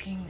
fucking...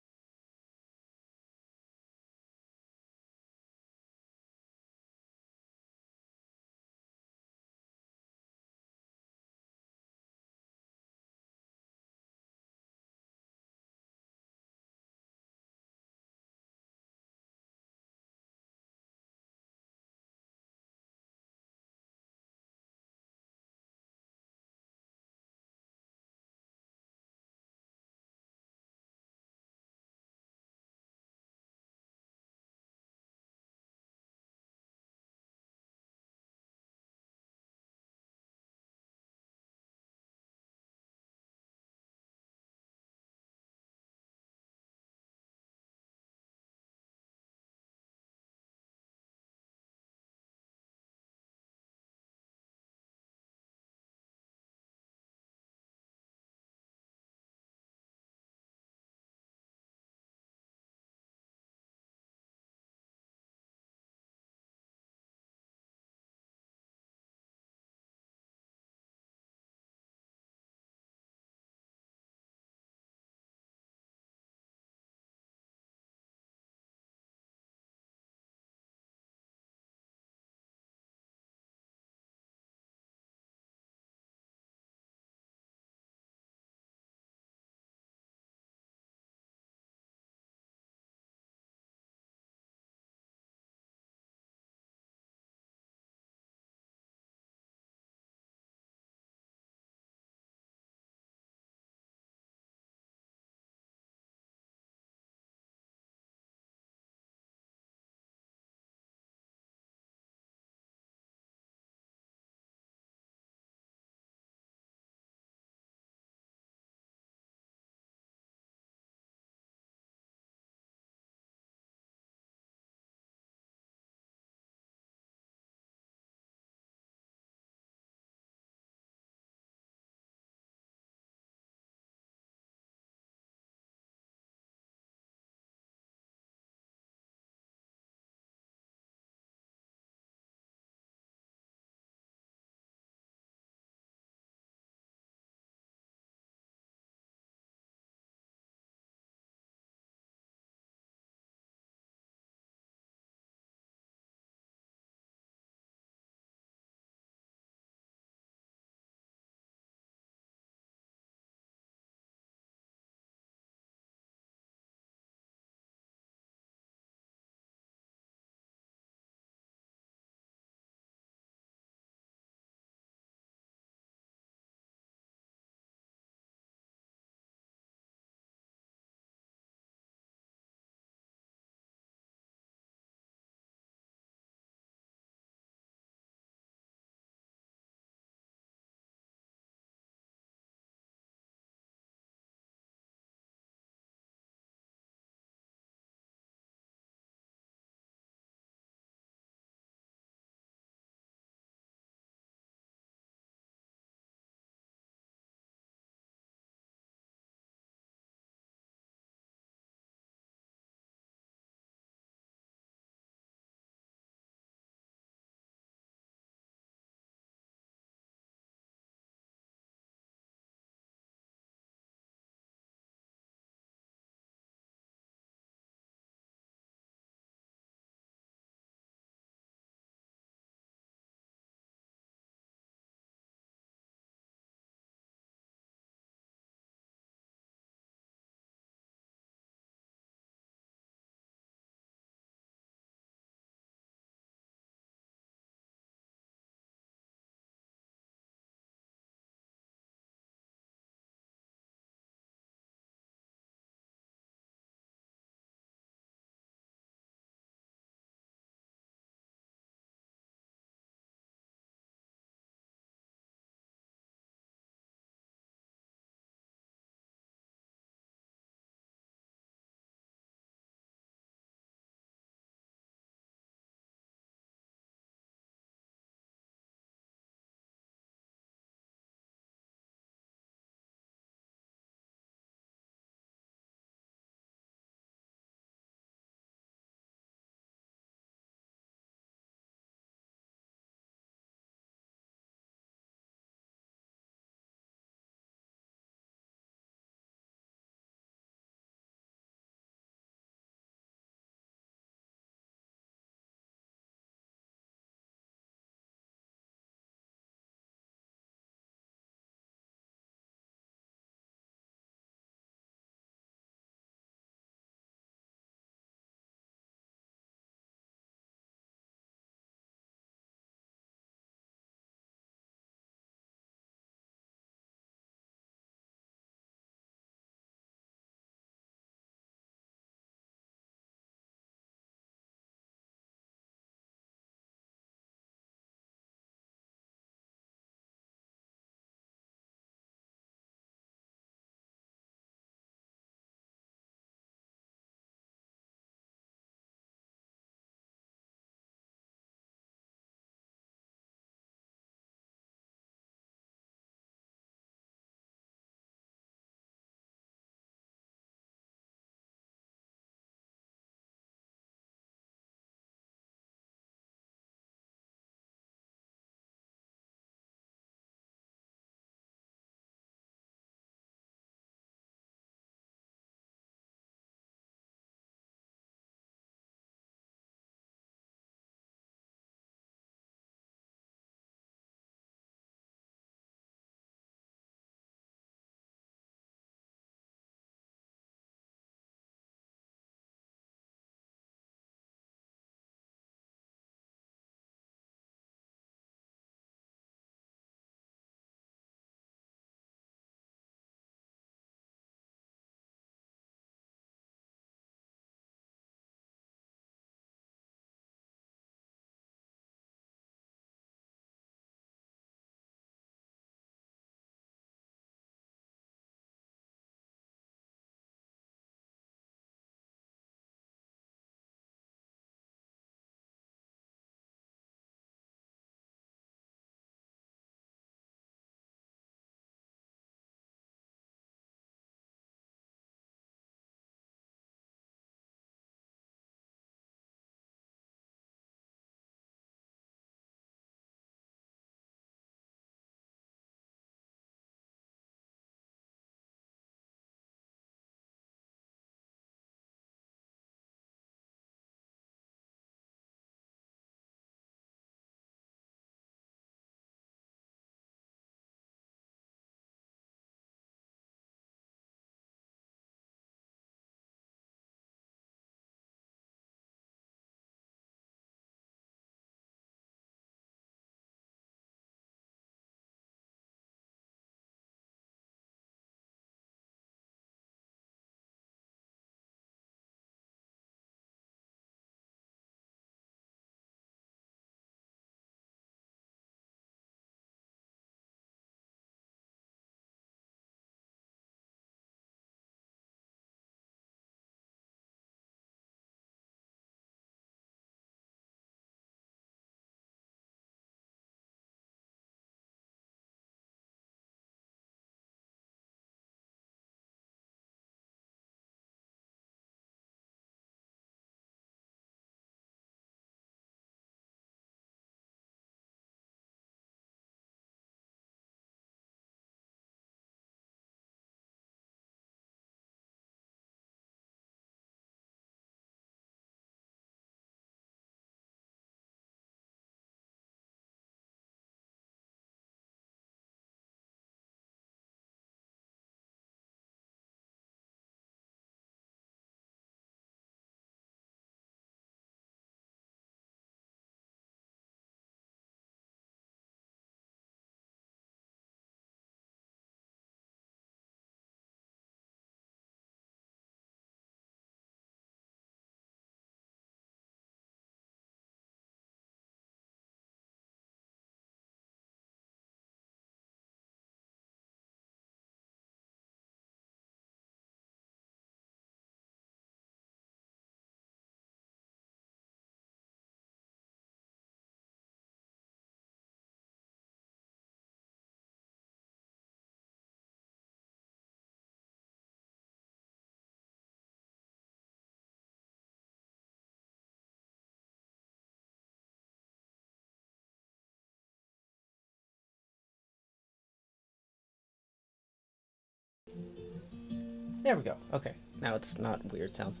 There we go. Okay, now it's not weird sounds.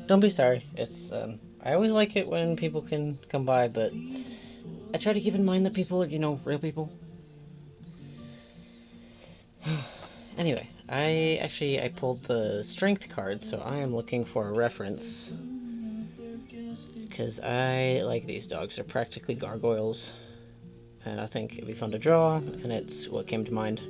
Don't be sorry. It's, I always like it when people can come by, but I try to keep in mind that people are, you know, real people. Anyway, I pulled the strength card, so I am looking for a reference. Because I like these dogs. They're practically gargoyles. And I think it'd be fun to draw, and it's what came to mind.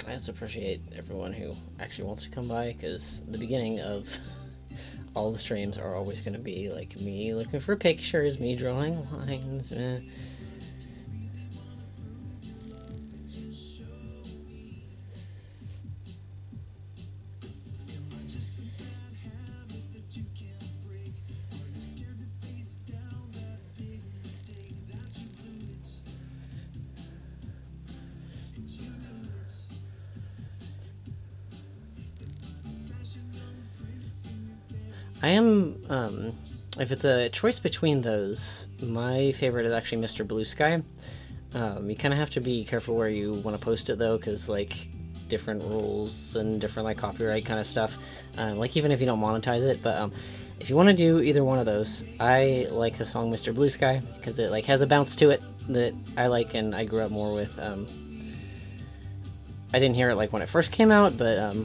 I also appreciate everyone who actually wants to come by, because the beginning of all the streams are always going to be like me looking for pictures, me drawing lines. I am, if it's a choice between those, my favorite is actually Mr. Blue Sky. You kind of have to be careful where you want to post it, though, because, like, different rules and different, like, copyright kind of stuff. Like, even if you don't monetize it, but, if you want to do either one of those, I like the song Mr. Blue Sky, because it, like, has a bounce to it that I like, and I grew up more with, I didn't hear it, like, when it first came out, but,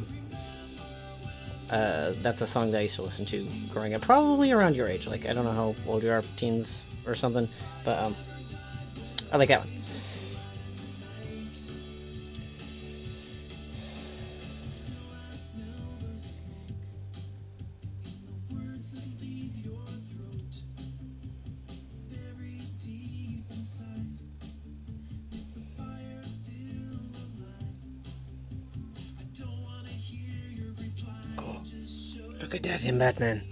that's a song that I used to listen to growing up, probably around your age. Like, I don't know how old you are, teens or something, but, I like that one. Cool. Look at that in Batman.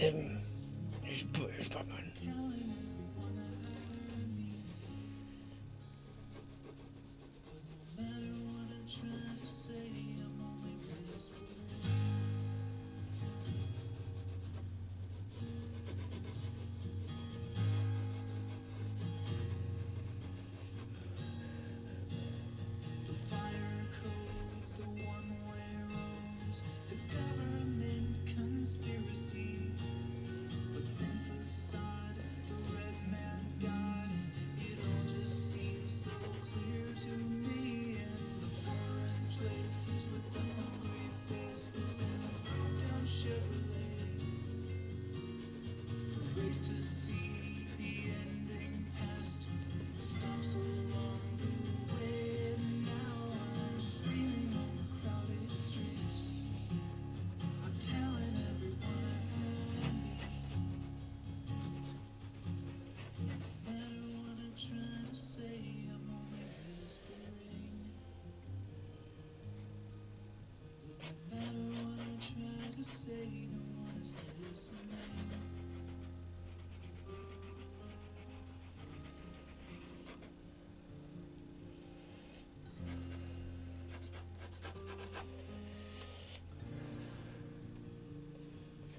him. He's Batman.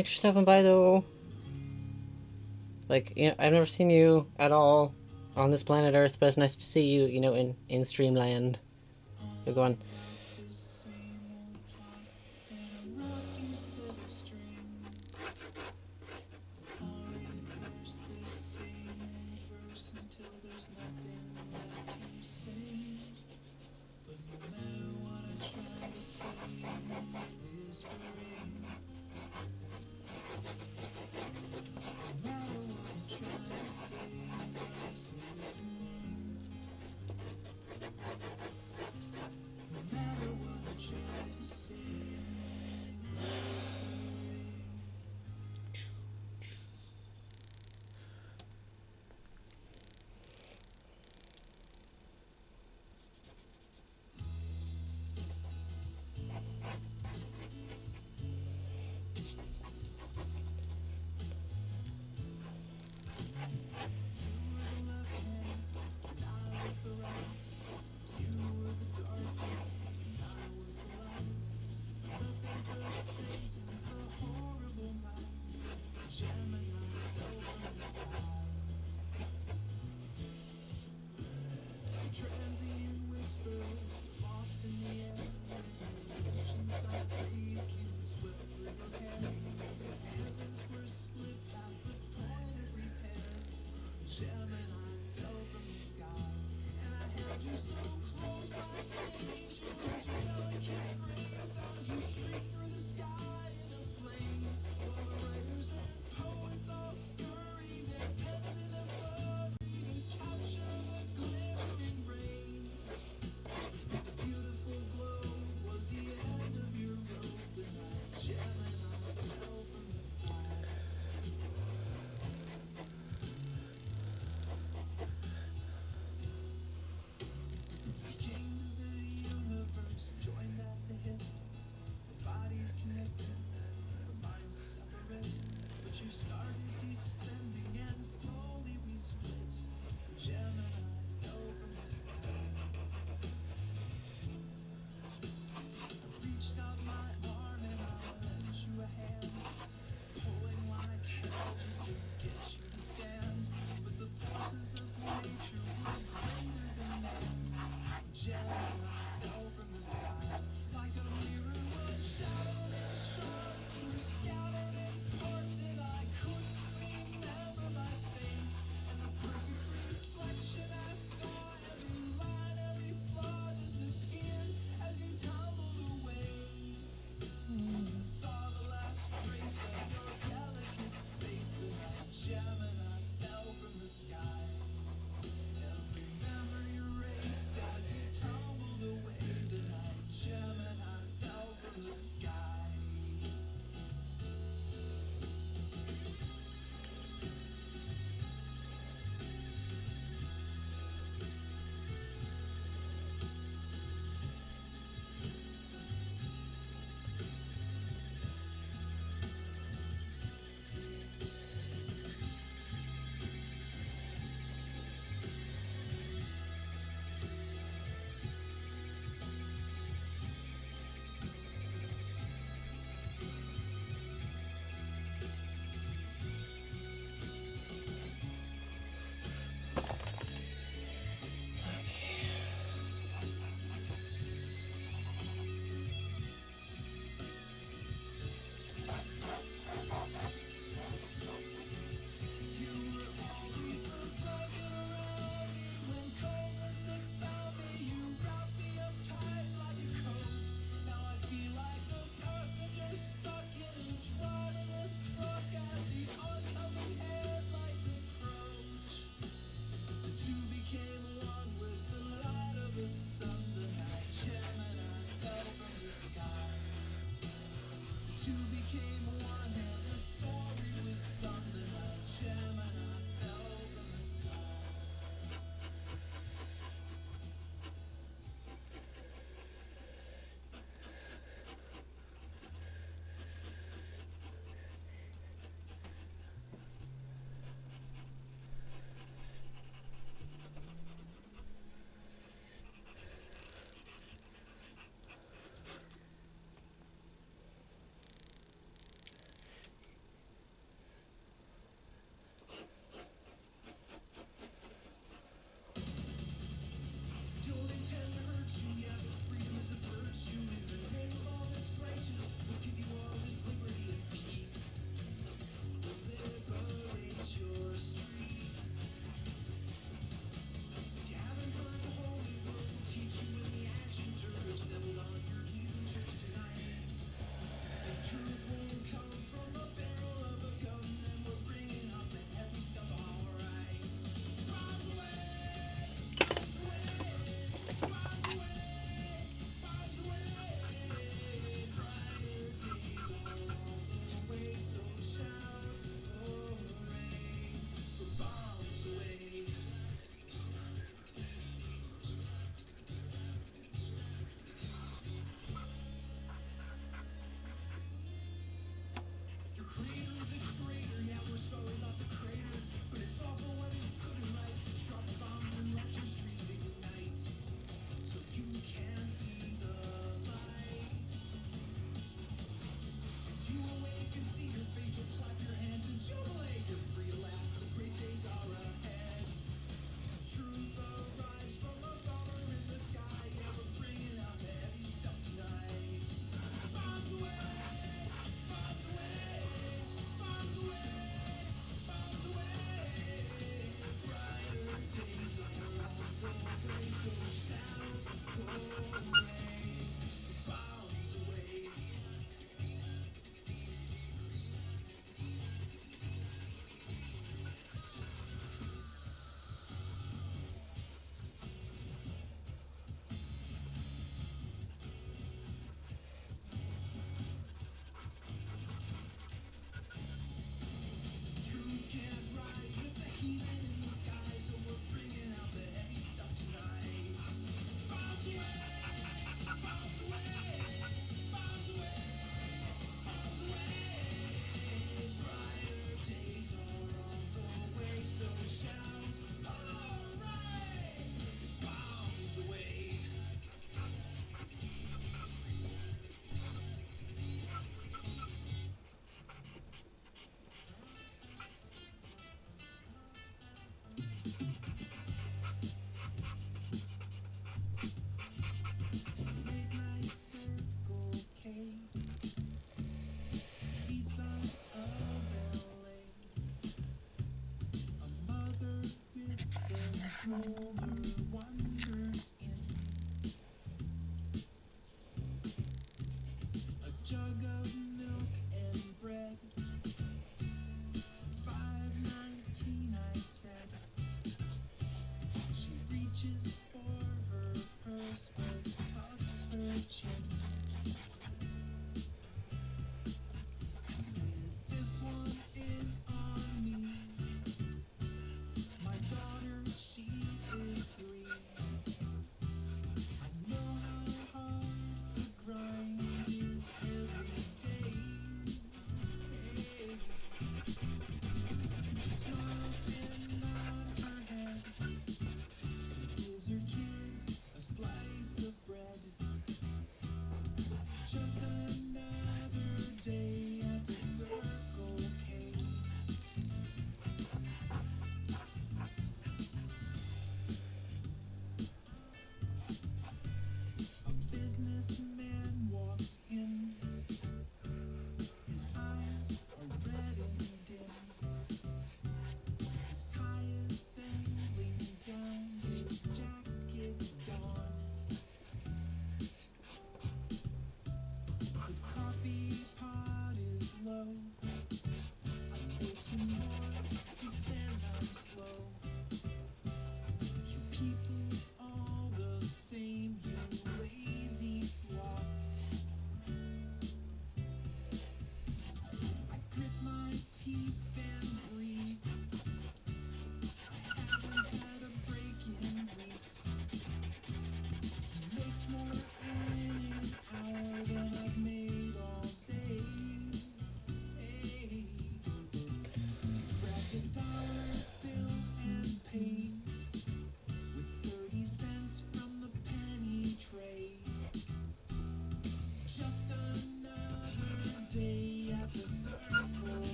Thanks for stopping by, though. Like, you know, I've never seen you at all on this planet Earth, but it's nice to see you, you know, in Streamland. So go on.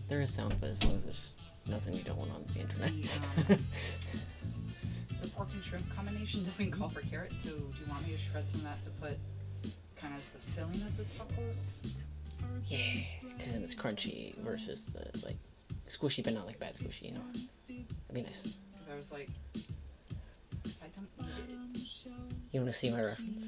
There is sound, but as long as there's just nothing you don't want on the internet. The pork and shrimp combination doesn't call for carrots, so do you want me to shred some of that to put kind of as the filling of the tacos? Yeah, because then it's crunchy versus the, like, squishy, but not like bad squishy, you know? That'd be nice. Because I was like, I don't eat it. You want to see my reference?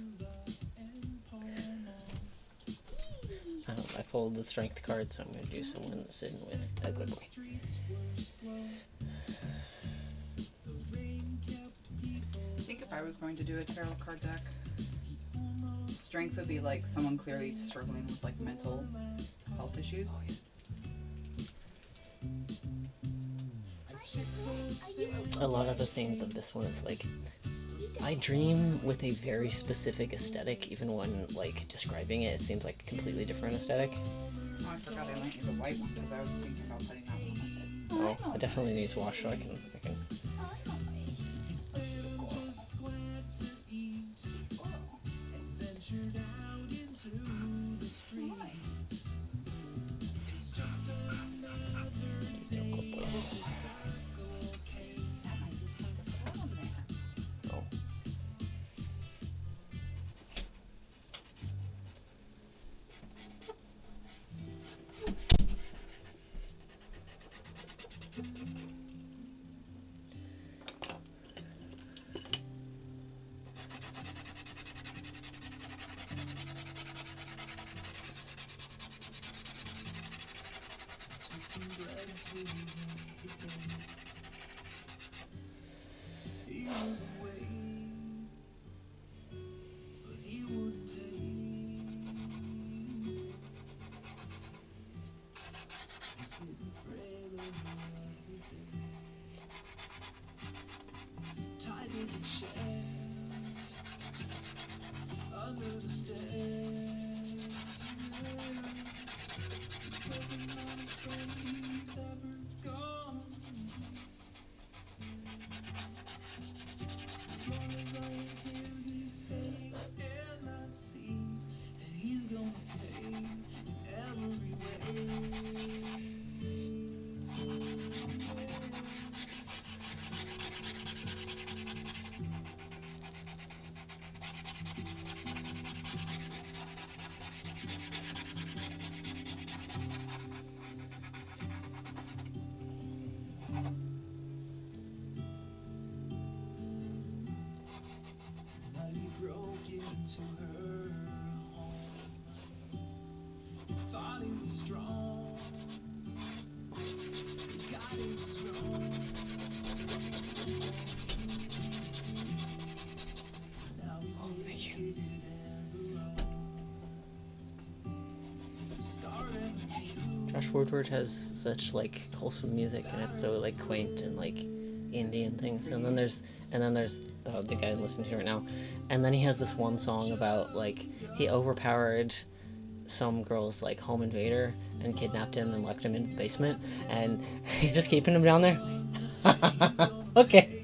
I pulled the strength card, so I'm going to do someone sitting with a good boy. I think if I was going to do a tarot card deck, strength would be like someone clearly struggling with like mental health issues. A lot of the themes of this one is like, I dream with a very specific aesthetic, even when, like, describing it, it seems like a completely different aesthetic. Oh, I forgot I lent you the white one because I was thinking about putting that one on my bed. Oh, it definitely needs wash, so I can... Woodward has such like wholesome music, and it's so like quaint and like Indian things. And then there's the guy I'm listening to right now, and then he has this one song about like he overpowered some girl's like home invader and kidnapped him and locked him in the basement, and he's just keeping him down there. Okay.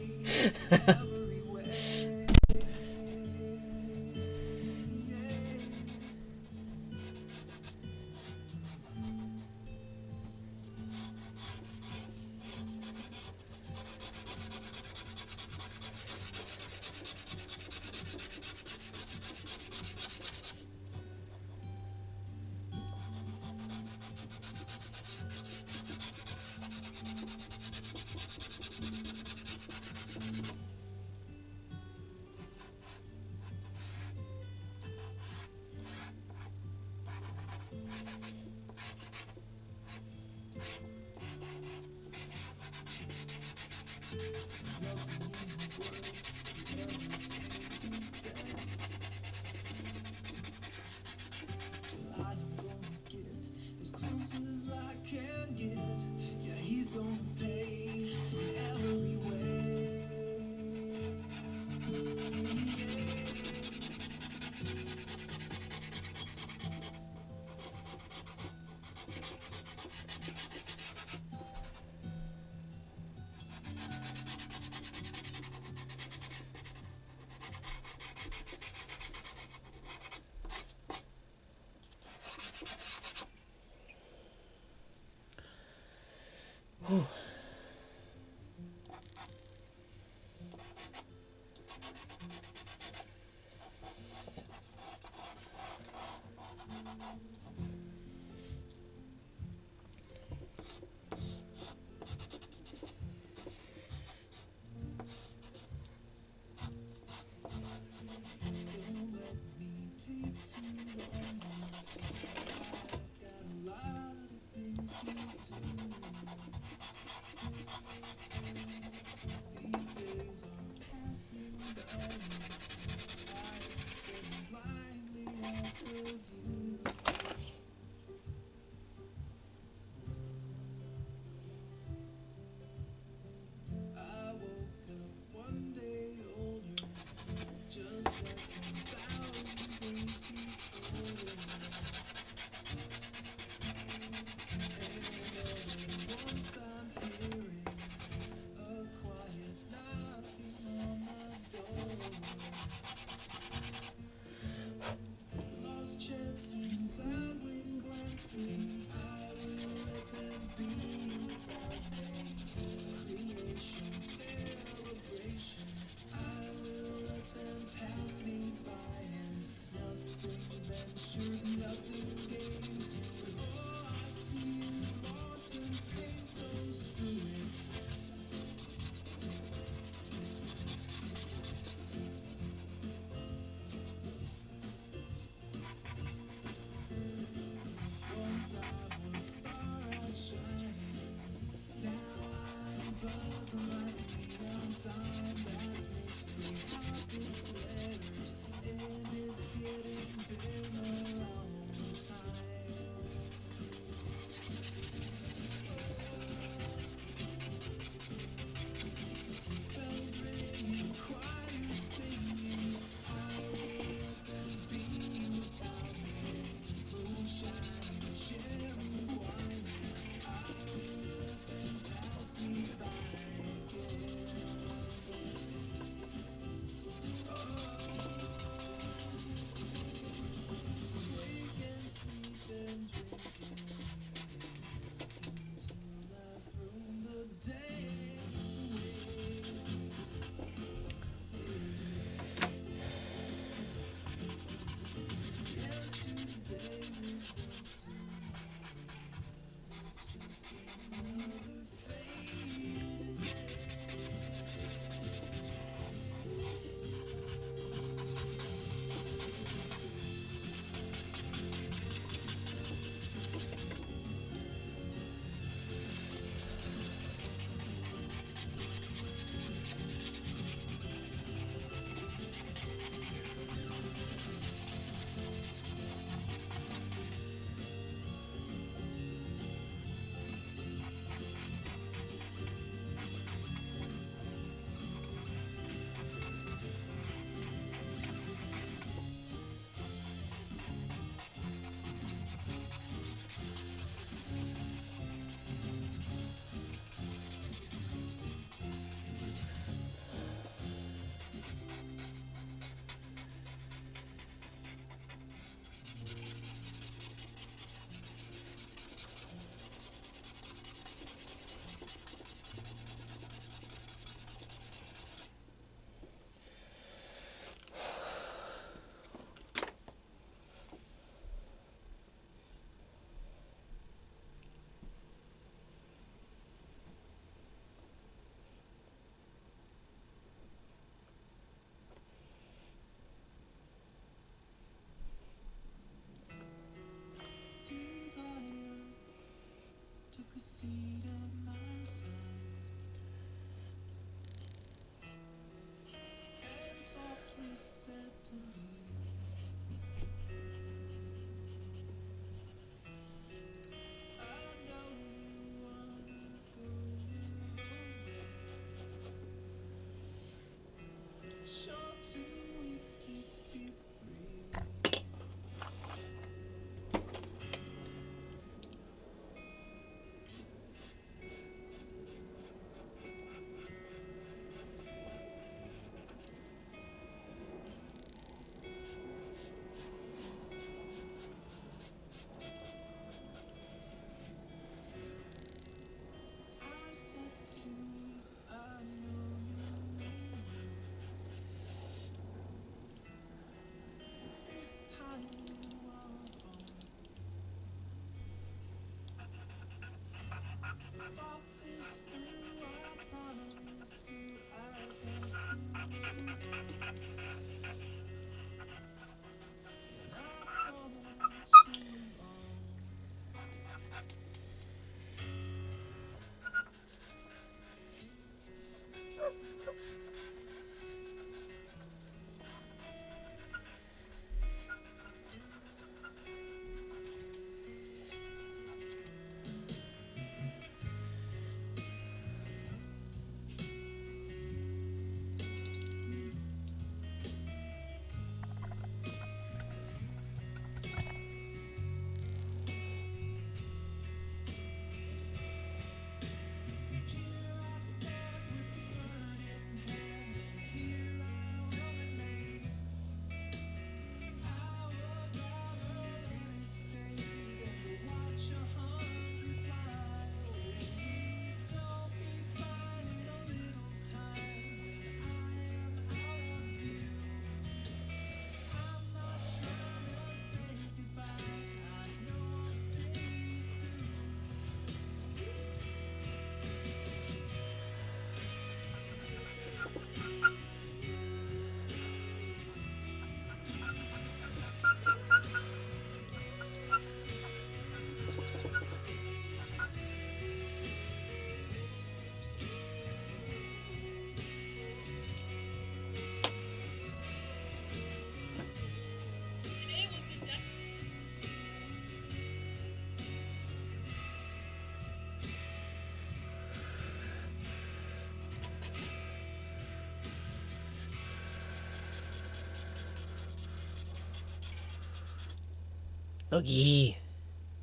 Logie,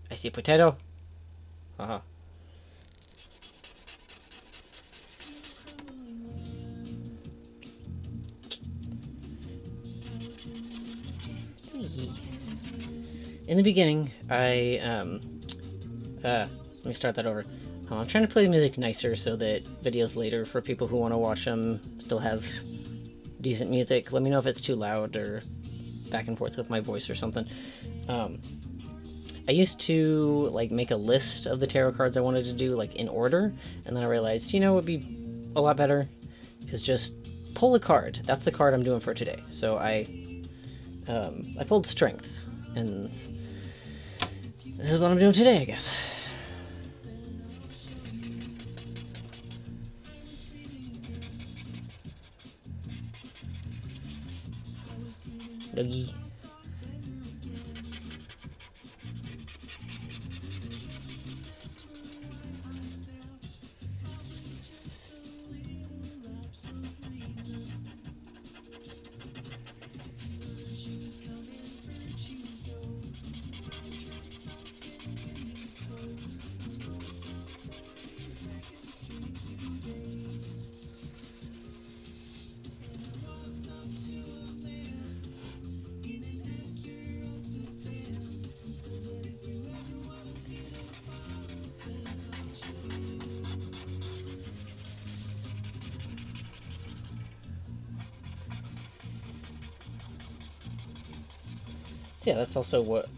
I see a potato. Uh-huh. In the beginning, let me start that over. I'm trying to play the music nicer so that videos later, for people who want to watch them, still have decent music. Let me know if it's too loud or back and forth with my voice or something. I used to like make a list of the tarot cards I wanted to do like in order, and then I realized, you know, it would be a lot better is just pull a card. That's the card I'm doing for today. So I pulled Strength, and this is what I'm doing today, I guess. Doggy. So yeah, that's also what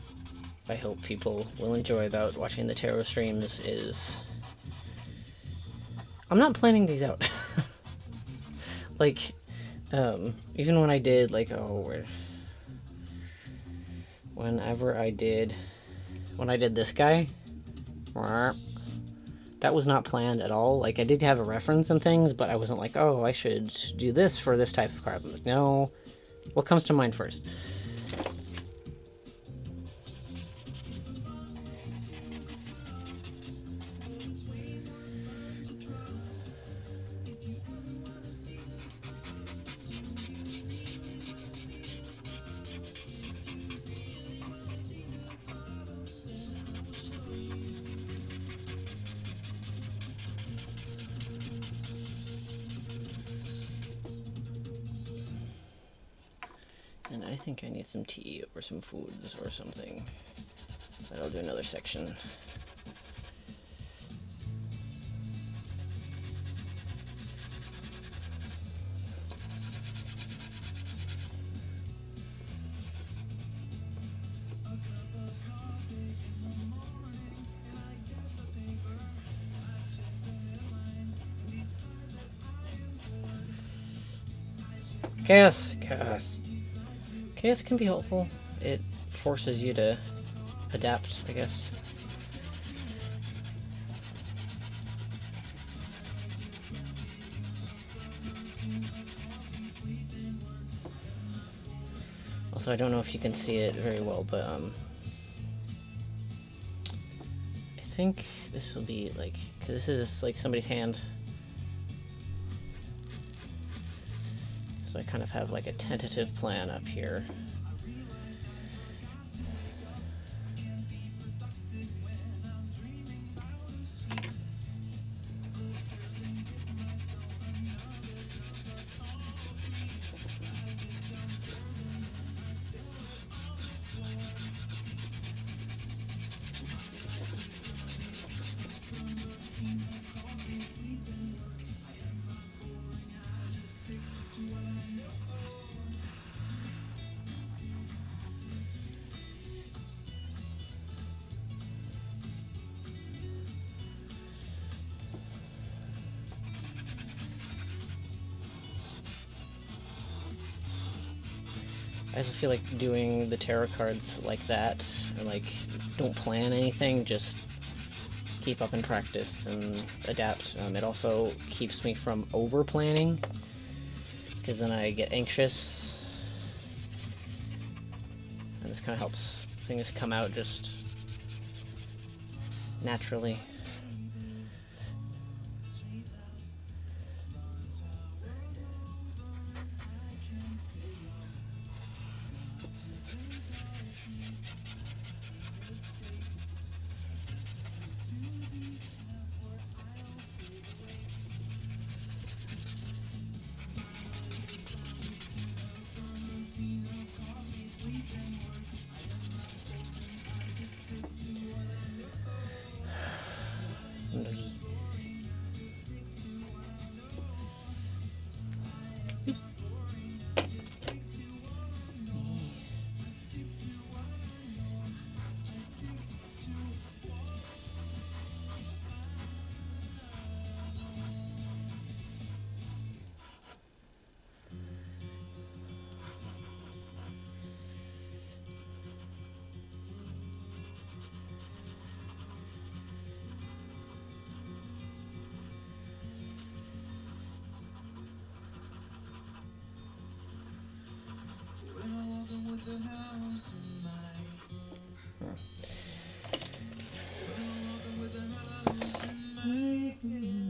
I hope people will enjoy about watching the tarot streams is I'm not planning these out. Like, even when I did, like, when I did this guy, That was not planned at all. Like, I did have a reference and things, but I wasn't like, oh, I should do this for this type of card. I'm like, no. What comes to mind first? And I think I need some tea or some foods or something. But I'll do another section. Chaos! Chaos! Chaos can be helpful. It forces you to adapt, I guess. Also, I don't know if you can see it very well, but I think this will be like, because this is like somebody's hand. So I kind of have like a tentative plan up here. I also feel like doing the tarot cards like that, or like, don't plan anything, just keep up and practice and adapt. It also keeps me from over-planning, because then I get anxious, and this kind of helps things come out just naturally.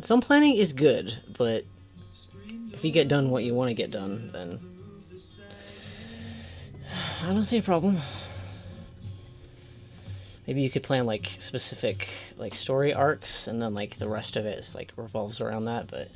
Some planning is good, but if you get done what you want to get done, then I don't see a problem. Maybe you could plan like specific like story arcs, and then like the rest of it is like revolves around that, but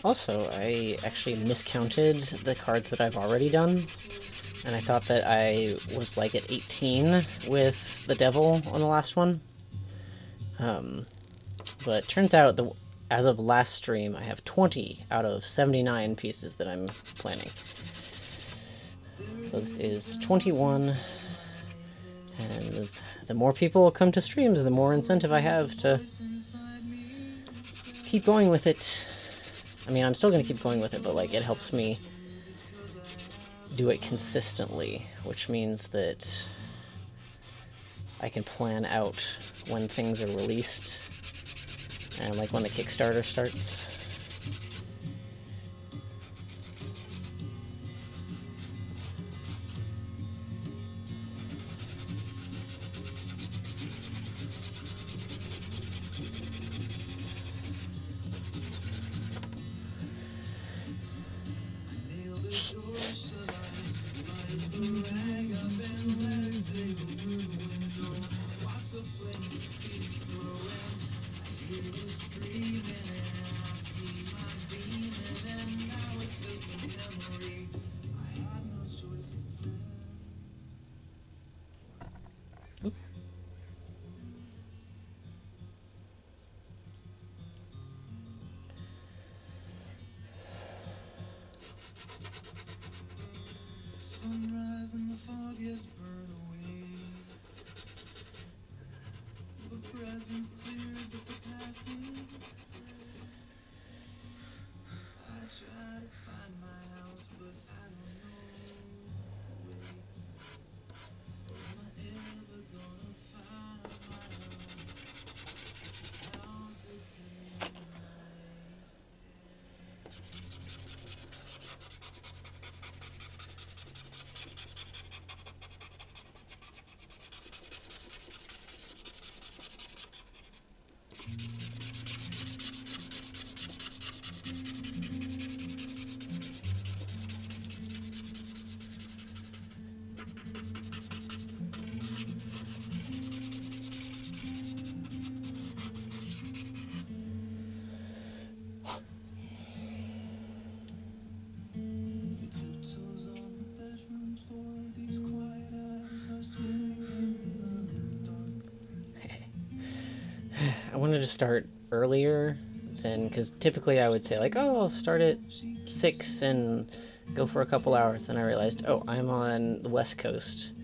Also, I actually miscounted the cards that I've already done, and I thought that I was like at 18 with the devil on the last one. But turns out, as of last stream, I have 20 out of 79 pieces that I'm planning. So this is 21, and the more people come to streams, the more incentive I have to keep going with it. I mean, I'm still going to keep going with it, but like, it helps me do it consistently, which means that I can plan out when things are released, and like when the Kickstarter starts. Sunrise and the fog is burned away. The present's clear, but the past is. I try to find my house, but I don't know the way. Am I ever gonna find my house? It's in the night. Tiptoes on the bedroom floor. These quiet eyes are swimming in the dark. I wanted to start earlier than, because typically I would say like, oh, I'll start at 6 and go for a couple hours. Then I realized, oh, I'm on the West Coast,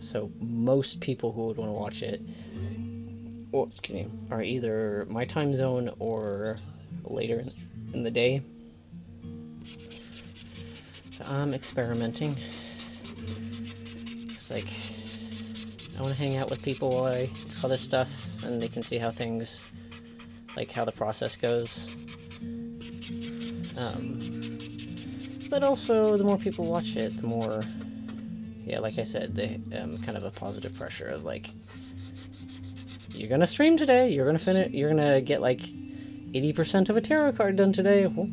so most people who would want to watch it are either my time zone or later in the day. So I'm experimenting. It's like, I want to hang out with people while I do this stuff, and they can see how things, like how the process goes. But also, the more people watch it, the more, yeah, like I said, they kind of a positive pressure of like, you're gonna stream today, you're gonna finish, you're gonna get like 80% of a tarot card done today. Well,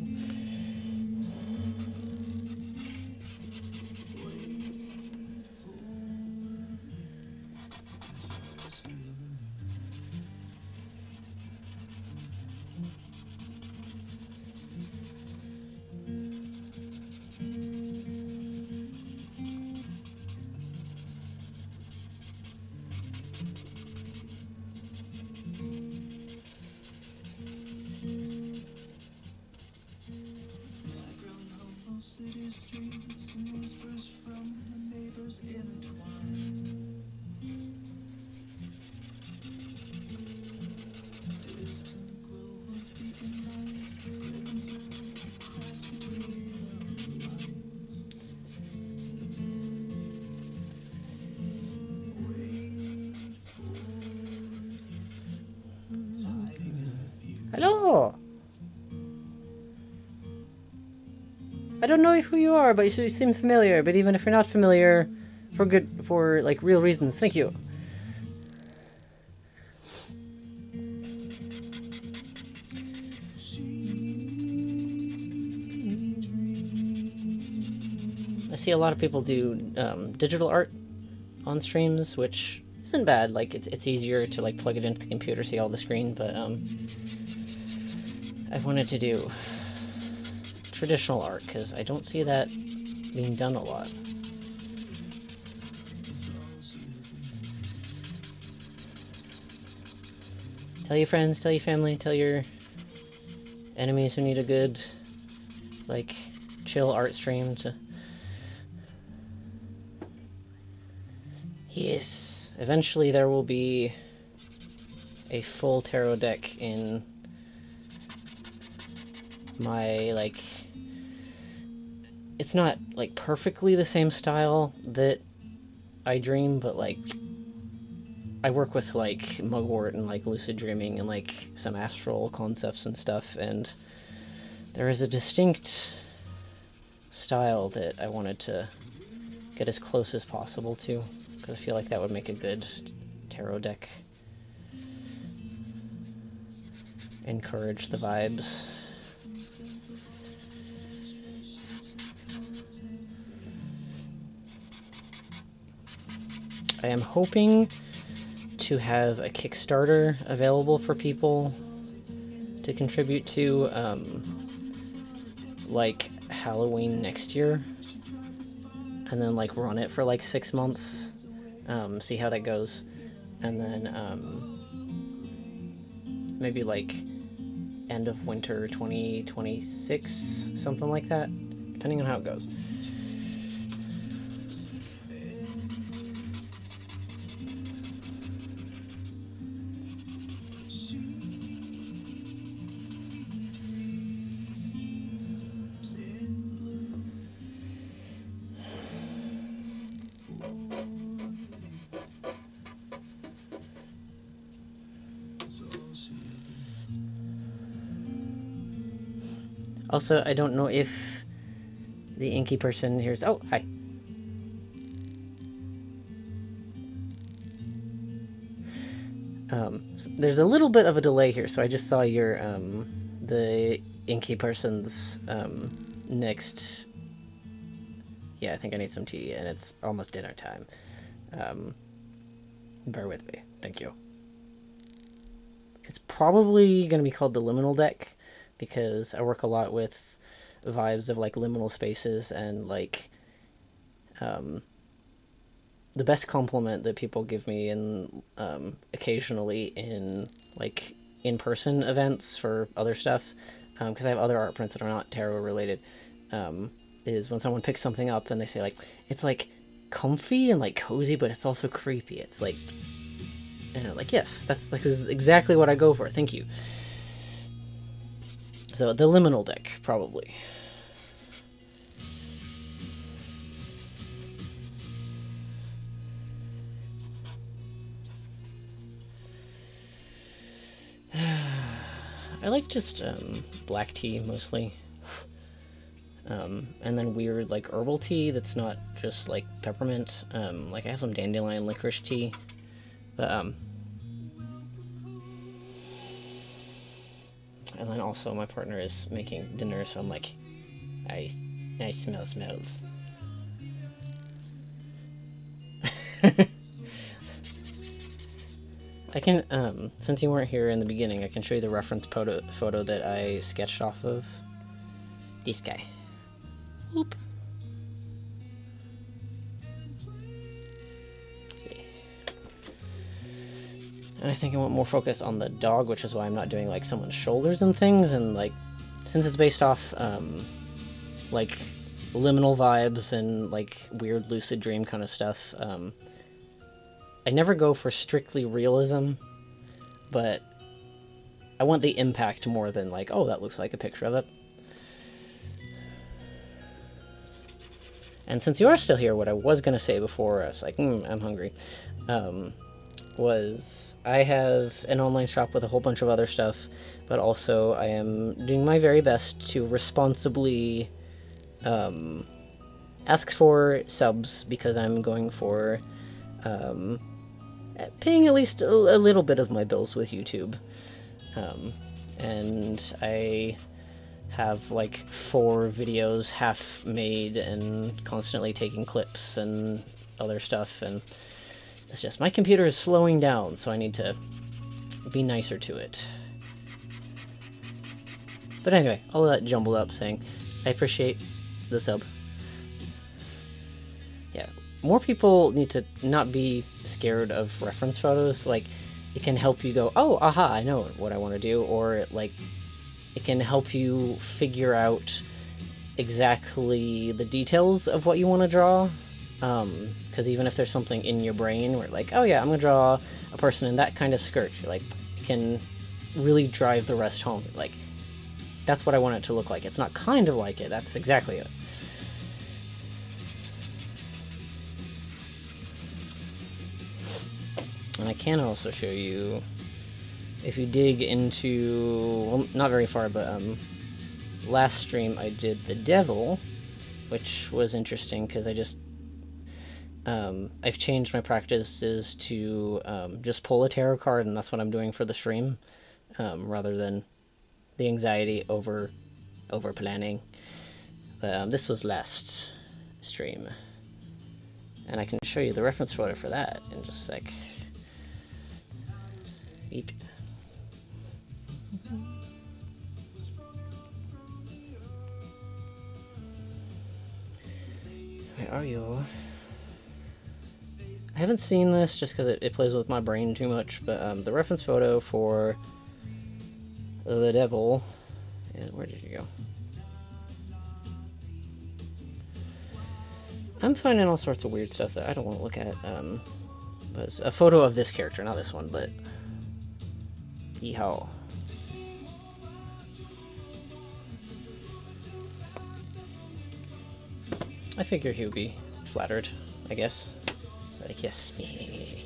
Background hum of city streets and whispers from the neighbors intertwine. Distant glow of beacon lights, creeping through cracks between the lines. Wait for it, hiding in a few. hello! I don't know who you are, but you seem familiar. But even if you're not familiar, for like real reasons, thank you. I see a lot of people do digital art on streams, which isn't bad. Like, it's easier to like plug it into the computer, see all the screen, but I wanted to do traditional art because I don't see that being done a lot. Tell your friends, tell your family, tell your enemies who need a good, like, chill art stream to... Yes! Eventually there will be a full tarot deck in my, like... It's not, like, perfectly the same style that I dream, but, like, I work with, like, mugwort and, like, lucid dreaming and, like, some astral concepts and stuff, and there is a distinct style that I wanted to get as close as possible to, because I feel like that would make a good tarot deck. Encourage the vibes. I am hoping to have a Kickstarter available for people to contribute to, like, Halloween next year, and then, like, run it for, like, 6 months, see how that goes, and then, maybe, like, end of winter 2026, something like that, depending on how it goes. Also, I don't know if the inky person here's... Oh, hi. There's a little bit of a delay here, so I just saw your, the inky person's, next... Yeah, I think I need some tea, and it's almost dinner time. Bear with me. Thank you. It's probably going to be called the Liminal Deck, because I work a lot with vibes of, like, liminal spaces, and, like, the best compliment that people give me in, occasionally in, like, in-person events for other stuff, because I have other art prints that are not tarot related, is when someone picks something up and they say, like, it's, like, comfy and, like, cozy, but it's also creepy. It's, like, you know, like, yes, that's exactly what I go for. Thank you. So, the Liminal Deck, probably. I like just, black tea, mostly. And then weird, like, herbal tea that's not just, like, peppermint. Like, I have some dandelion licorice tea. But, and then also my partner is making dinner, so I'm like, I smell smells. I can, since you weren't here in the beginning, I can show you the reference photo that I sketched off of this guy. Whoop. Okay. And I think I want more focus on the dog, which is why I'm not doing, like, someone's shoulders and things, and, like, since it's based off, like, liminal vibes and, like, weird lucid dream kind of stuff, I never go for strictly realism, but I want the impact more than, like, oh, that looks like a picture of it. And since you are still here, what I was going to say before I was like, I'm hungry, was I have an online shop with a whole bunch of other stuff, but also I am doing my very best to responsibly ask for subs, because I'm going for paying at least a little bit of my bills with YouTube. And I have, like, 4 videos half made and constantly taking clips and other stuff, and It's just my computer is slowing down, so I need to be nicer to it. But anyway, all of that jumbled up saying, I appreciate the sub. Yeah, more people need to not be scared of reference photos. Like, it can help you go, oh, aha, I know what I want to do, or like, it can help you figure out exactly the details of what you want to draw. Because even if there's something in your brain where like, oh yeah, I'm gonna draw a person in that kind of skirt, you're like, it can really drive the rest home. Like, that's what I want it to look like. It's not kind of like it, that's exactly it. And I can also show you, if you dig into, well, not very far, but last stream I did the devil, which was interesting because I just, I've changed my practices to just pull a tarot card, and that's what I'm doing for the stream, rather than the anxiety over planning. But this was last stream, and I can show you the reference photo for that in just a sec. Beep. Where are you? I haven't seen this just because it plays with my brain too much, but the reference photo for the devil, and where did you go? I'm finding all sorts of weird stuff that I don't want to look at. Was a photo of this character, not this one, but yeehaw. I figure he would be flattered, I guess. Like, yes, me.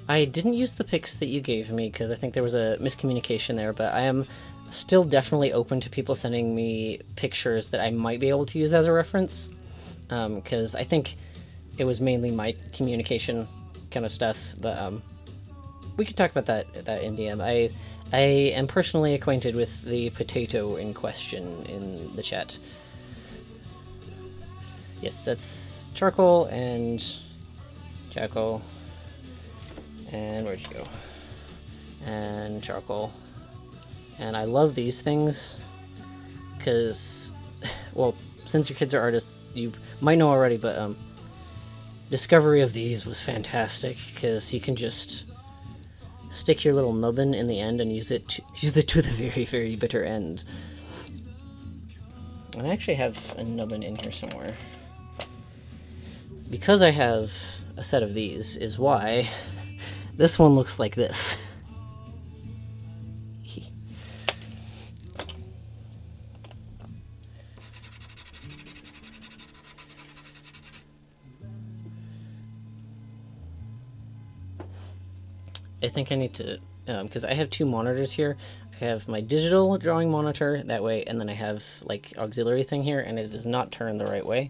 I didn't use the pics that you gave me because I think there was a miscommunication there, but I am still definitely open to people sending me pictures that I might be able to use as a reference, because I think it was mainly my communication kind of stuff, but we could talk about that in DM. I am personally acquainted with the potato in question in the chat. Yes, that's charcoal and charcoal. And where'd you go? And charcoal. And I love these things because, well, since your kids are artists, you might know already, but discovery of these was fantastic because you can just stick your little nubbin in the end and use it to the very, very bitter end. And I actually have a nubbin in here somewhere. Because I have a set of these is why this one looks like this. I think I need to, because I have two monitors here. I have my digital drawing monitor that way, and then I have like auxiliary thing here, and it does not turn the right way.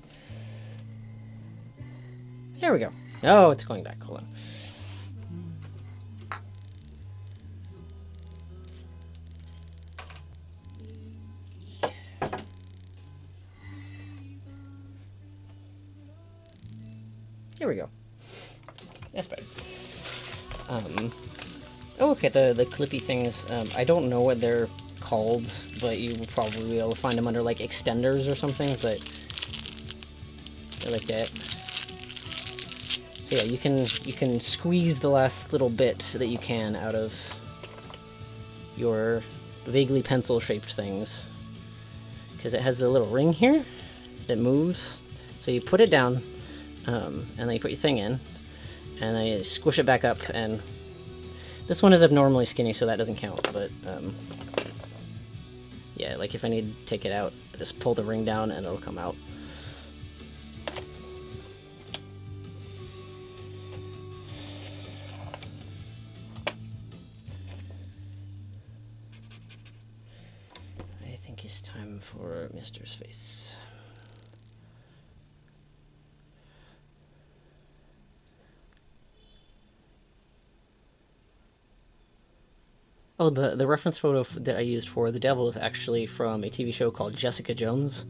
There we go. Oh, it's going back. Hold on. Here we go. That's better. Oh, okay, the clippy things. I don't know what they're called, but you will probably be able to find them under like extenders or something, but they're like that. So yeah, you can squeeze the last little bit that you can out of your vaguely pencil-shaped things, because it has the little ring here that moves. So you put it down, and then you put your thing in, and then you squish it back up, and this one is abnormally skinny, so that doesn't count, but yeah, like if I need to take it out, I just pull the ring down and it'll come out. time for Mister's face. Oh, the reference photo that I used for the devil is actually from a TV show called Jessica Jones,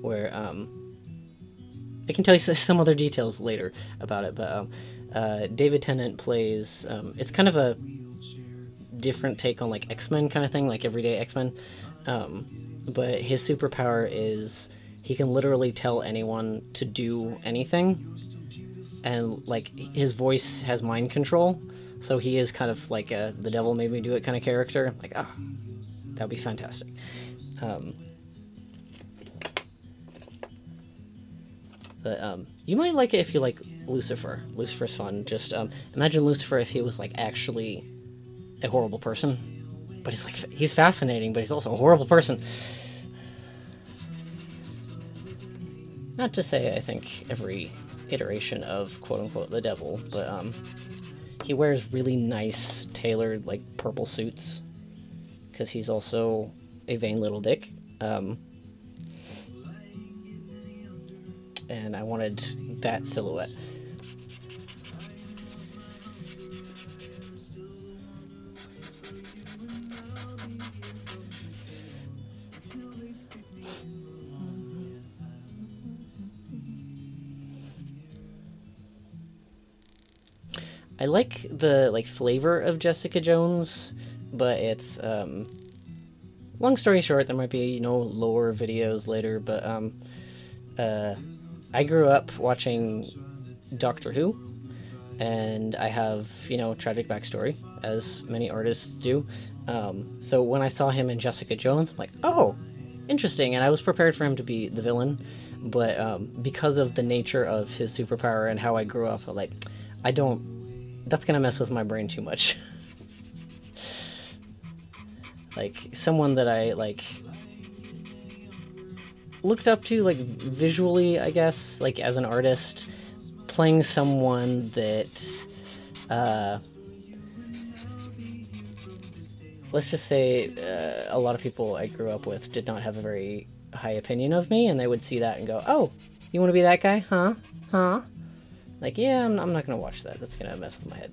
where I can tell you some other details later about it, but David Tennant plays. It's kind of a different take on like X-Men kind of thing, like everyday X-Men. But his superpower is he can literally tell anyone to do anything, and like his voice has mind control. So he is kind of like a the devil made me do it kind of character. Like, ah, that'd be fantastic. But you might like it if you like Lucifer. Lucifer's fun. Just imagine Lucifer if he was like actually a horrible person, but he's fascinating, but he's also a horrible person. Not to say I think every iteration of quote unquote the devil, but he wears really nice tailored like purple suits because he's also a vain little dick. And I wanted that silhouette. I like the flavor of Jessica Jones, but it's long story short, there might be lore videos later, but I grew up watching Doctor Who, and I have tragic backstory, as many artists do. So when I saw him in Jessica Jones, I'm like, oh, interesting, and I was prepared for him to be the villain, but because of the nature of his superpower and how I grew up, I'm like, that's gonna mess with my brain too much. Like, someone that I, looked up to, visually, I guess, as an artist, playing someone that, let's just say, a lot of people I grew up with did not have a very high opinion of me, and they would see that and go, oh, you want to be that guy? Huh? Like, yeah, I'm not gonna watch that. That's gonna mess with my head.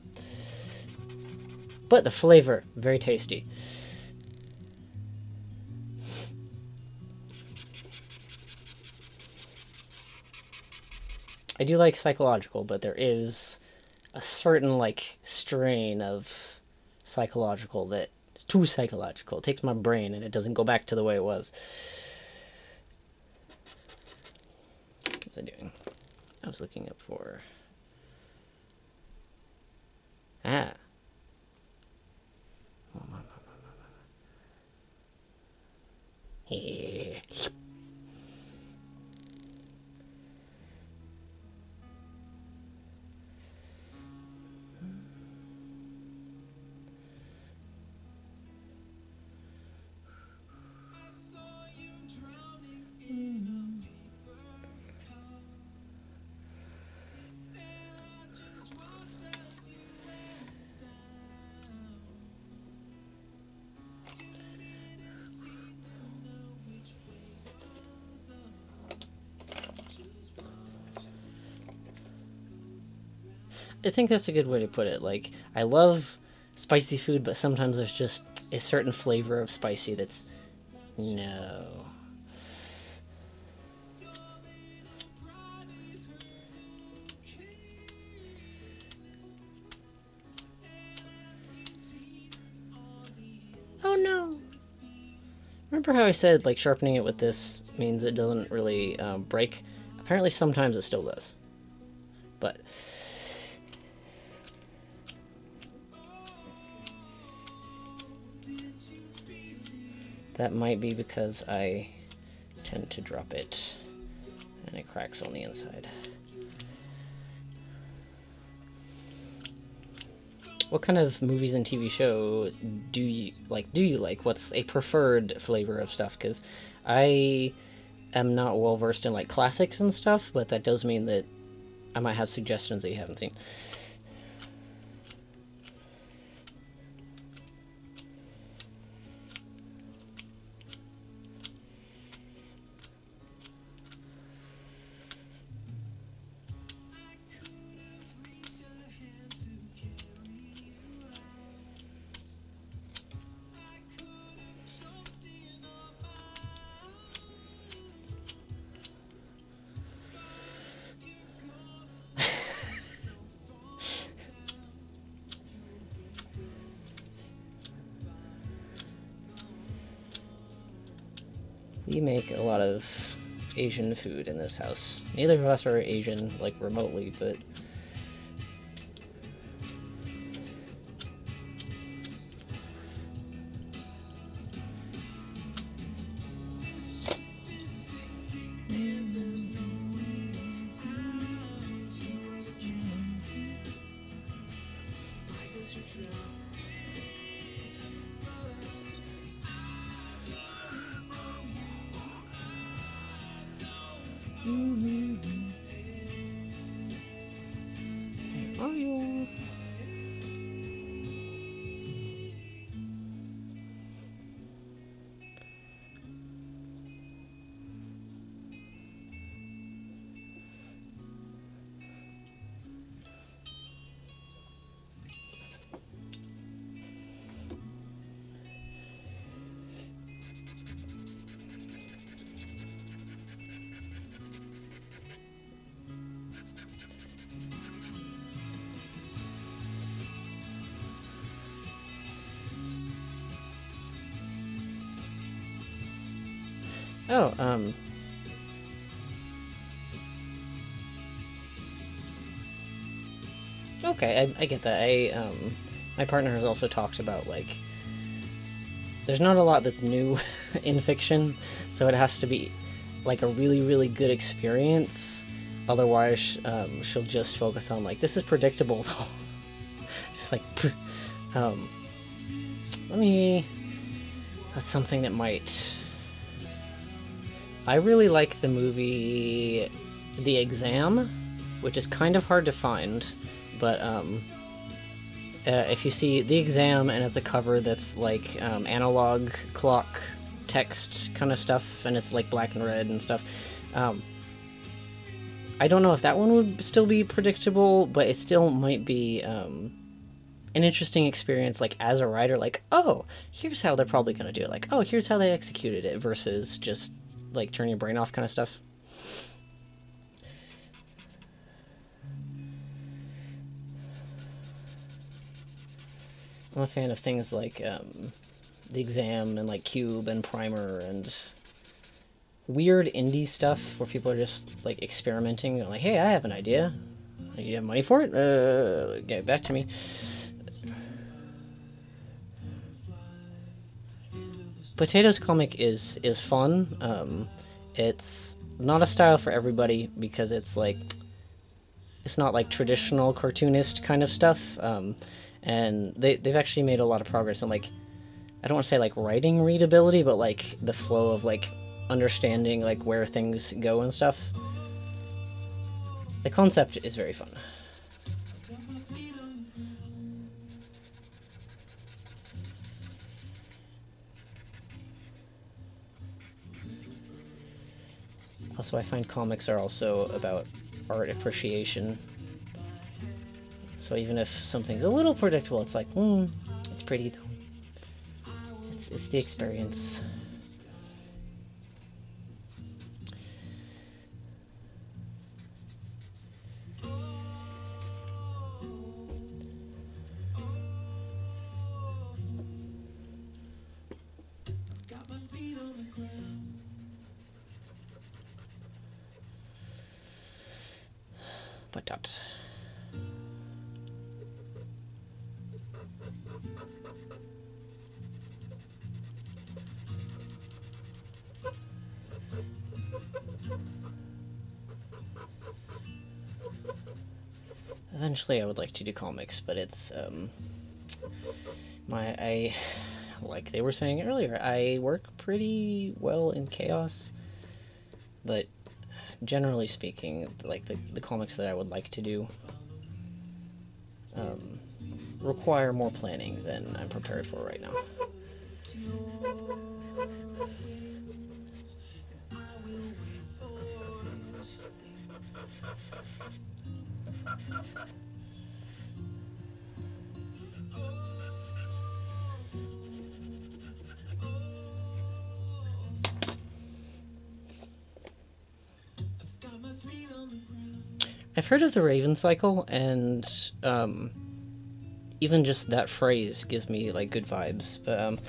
But the flavor, very tasty. I do like psychological, but there is a certain, strain of psychological that is too psychological. It takes my brain and it doesn't go back to the way it was. What was I doing? I was looking up for... Ah. Yeah. I think that's a good way to put it. I love spicy food, but sometimes there's just a certain flavor of spicy that's... no. Oh no! Remember how I said, sharpening it with this means it doesn't really break? Apparently sometimes it still does. But... that might be because I tend to drop it and it cracks on the inside. What kind of movies and TV show do you like? What's a preferred flavor of stuff? Because I am not well versed in classics and stuff, but that does mean that I might have suggestions that you haven't seen. We make a lot of Asian food in this house. Neither of us are Asian, like, remotely, but... Where are you? Oh, okay, I get that. My partner has also talked about, like, there's not a lot that's new in fiction, so it has to be, like, a really, really good experience. Otherwise, she'll just focus on, like, this is predictable, though. Just like, let me... That's something that might... I really like the movie The Exam, which is kind of hard to find, but if you see The Exam and it's a cover that's like analog clock text kind of stuff, and it's like black and red and stuff, I don't know if that one would still be predictable, but it still might be an interesting experience, like, as a writer, like, oh, here's how they're probably going to do it, like, oh, here's how they executed it, versus just like turn your brain off kind of stuff. I'm a fan of things like The Exam and like Cube and Primer and weird indie stuff where people are just like experimenting, like, hey, I have an idea. You have money for it? Get it back to me. Potatoes comic is fun. It's not a style for everybody because it's like, it's not like traditional cartoonist kind of stuff. And they've actually made a lot of progress in, like, I don't want to say like writing readability, but like the flow of like understanding like where things go and stuff. The concept is very fun. Also, I find comics are also about art appreciation. So even if something's a little predictable, it's like, it's pretty though. It's the experience. But that. Eventually I would like to do comics, but it's, like they were saying earlier, I work pretty well in chaos, but generally speaking, like, the comics that I would like to do, require more planning than I'm prepared for right now. I've heard of the Raven Cycle, and even just that phrase gives me like good vibes, but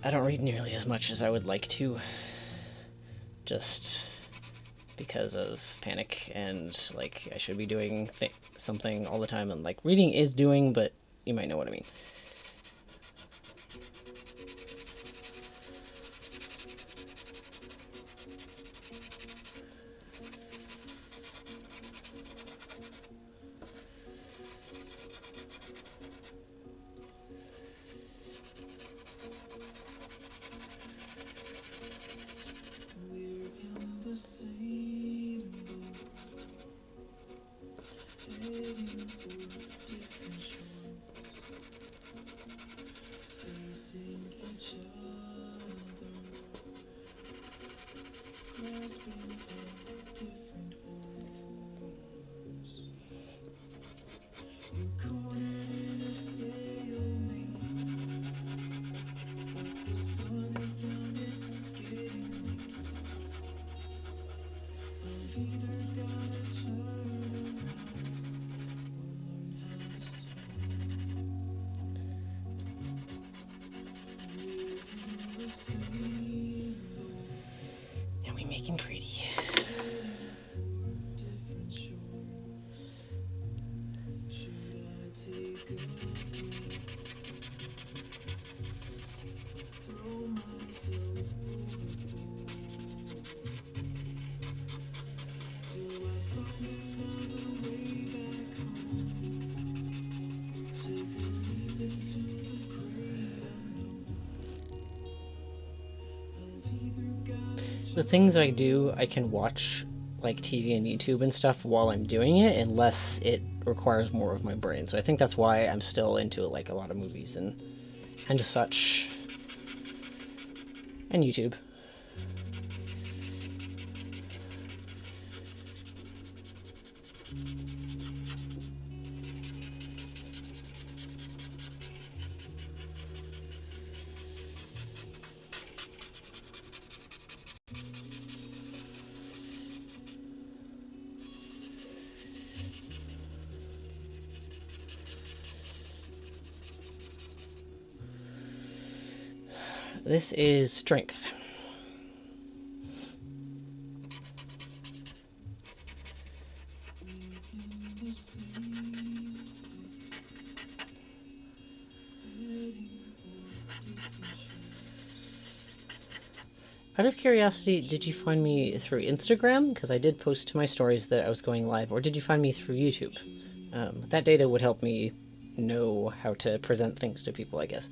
I don't read nearly as much as I would like to. just because of panic, and like I should be doing something all the time, and like reading is doing, but you might know what I mean. We're in the same boat, heading for different shores, facing each other, grasping at different oars. We're cornered in a stalemate, the sun is down, it's getting late. I've either gotta turn around or learn how to swim. We're in the same boat, And we making pretty. heading for different shores. Should I take a leap, throw myself overboard, till I find another way back home? Take a leap into the great unknown. I've either gotta The things I do, I can watch like TV and YouTube and stuff while I'm doing it, unless it requires more of my brain. So I think that's why I'm still into like a lot of movies and such, and YouTube. This is strength. Out of curiosity, did you find me through Instagram? Because I did post to my stories that I was going live, or did you find me through YouTube? That data would help me know how to present things to people, I guess.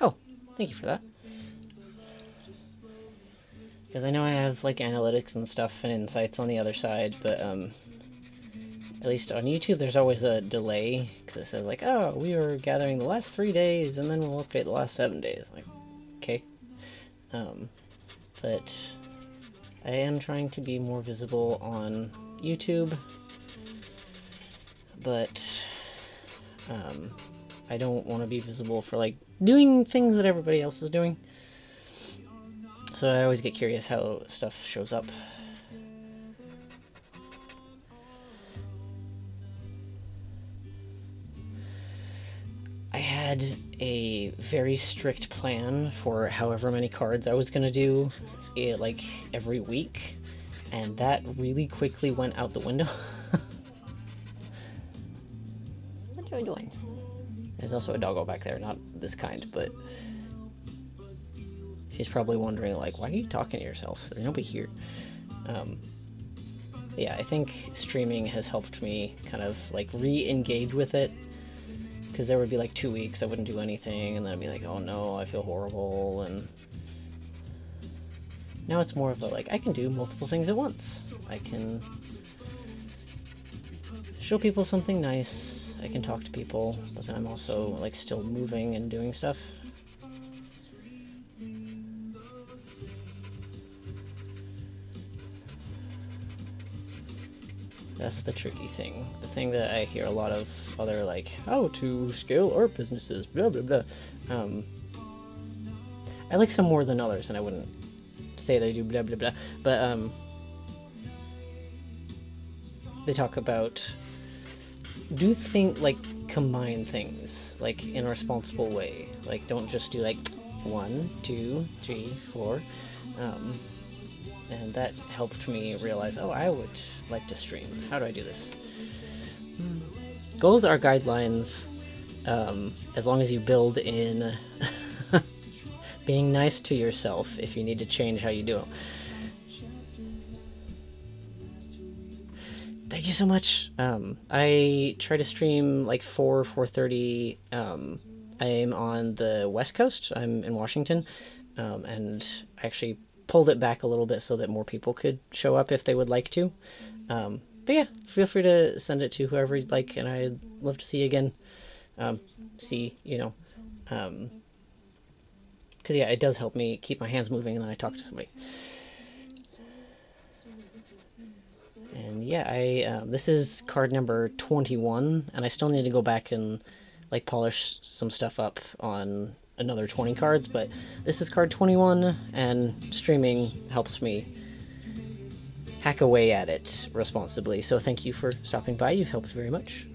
Oh, thank you for that. Because I know I have like analytics and stuff and insights on the other side, but at least on YouTube there's always a delay, because it says like, oh, we were gathering the last 3 days and then we'll update the last 7 days. Like, okay. But I am trying to be more visible on YouTube, but I don't want to be visible for like doing things that everybody else is doing. So I always get curious how stuff shows up. I had had a very strict plan for however many cards I was gonna do, like every week, and that really quickly went out the window. What are you doing? There's also a doggo back there, not this kind, but she's probably wondering, like, why are you talking to yourself? There's nobody here. Yeah, I think streaming has helped me kind of, like, re-engage with it, because there would be, like, 2 weeks I wouldn't do anything, and then I'd be like, oh no, I feel horrible, and now it's more of a, like, I can do multiple things at once. I can show people something nice, I can talk to people, but then I'm also, like, still moving and doing stuff. That's the tricky thing. The thing that I hear a lot of other, like, how to scale art businesses, blah blah blah. I like some more than others, and I wouldn't say they do blah blah blah, but they talk about combine things, like, in a responsible way. Like, don't just do, like, 1, 2, 3, 4. And that helped me realize, oh, I would like to stream. How do I do this? Goals are guidelines, as long as you build in being nice to yourself if you need to change how you do it. Thank you so much. I try to stream like 4:30. I'm on the West Coast. I'm in Washington, and I actually pulled it back a little bit so that more people could show up if they would like to. But yeah, feel free to send it to whoever you'd like, and I'd love to see you again. Because yeah, it does help me keep my hands moving, and then I talk to somebody. And yeah, this is card number 21, and I still need to go back and, like, polish some stuff up on another 20 cards, but this is card 21, and streaming helps me hack away at it responsibly. So thank you for stopping by. You've helped very much.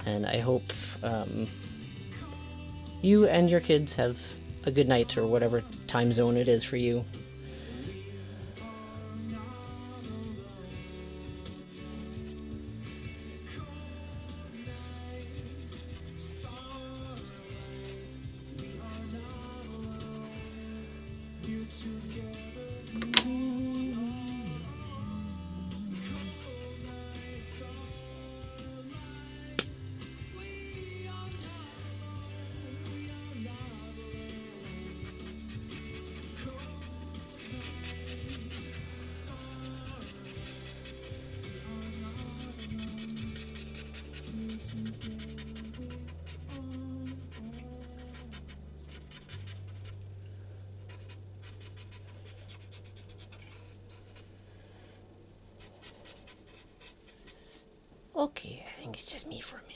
And I hope you and your kids have a good night, or whatever time zone it is for you. Okay, I think it's just me for a minute.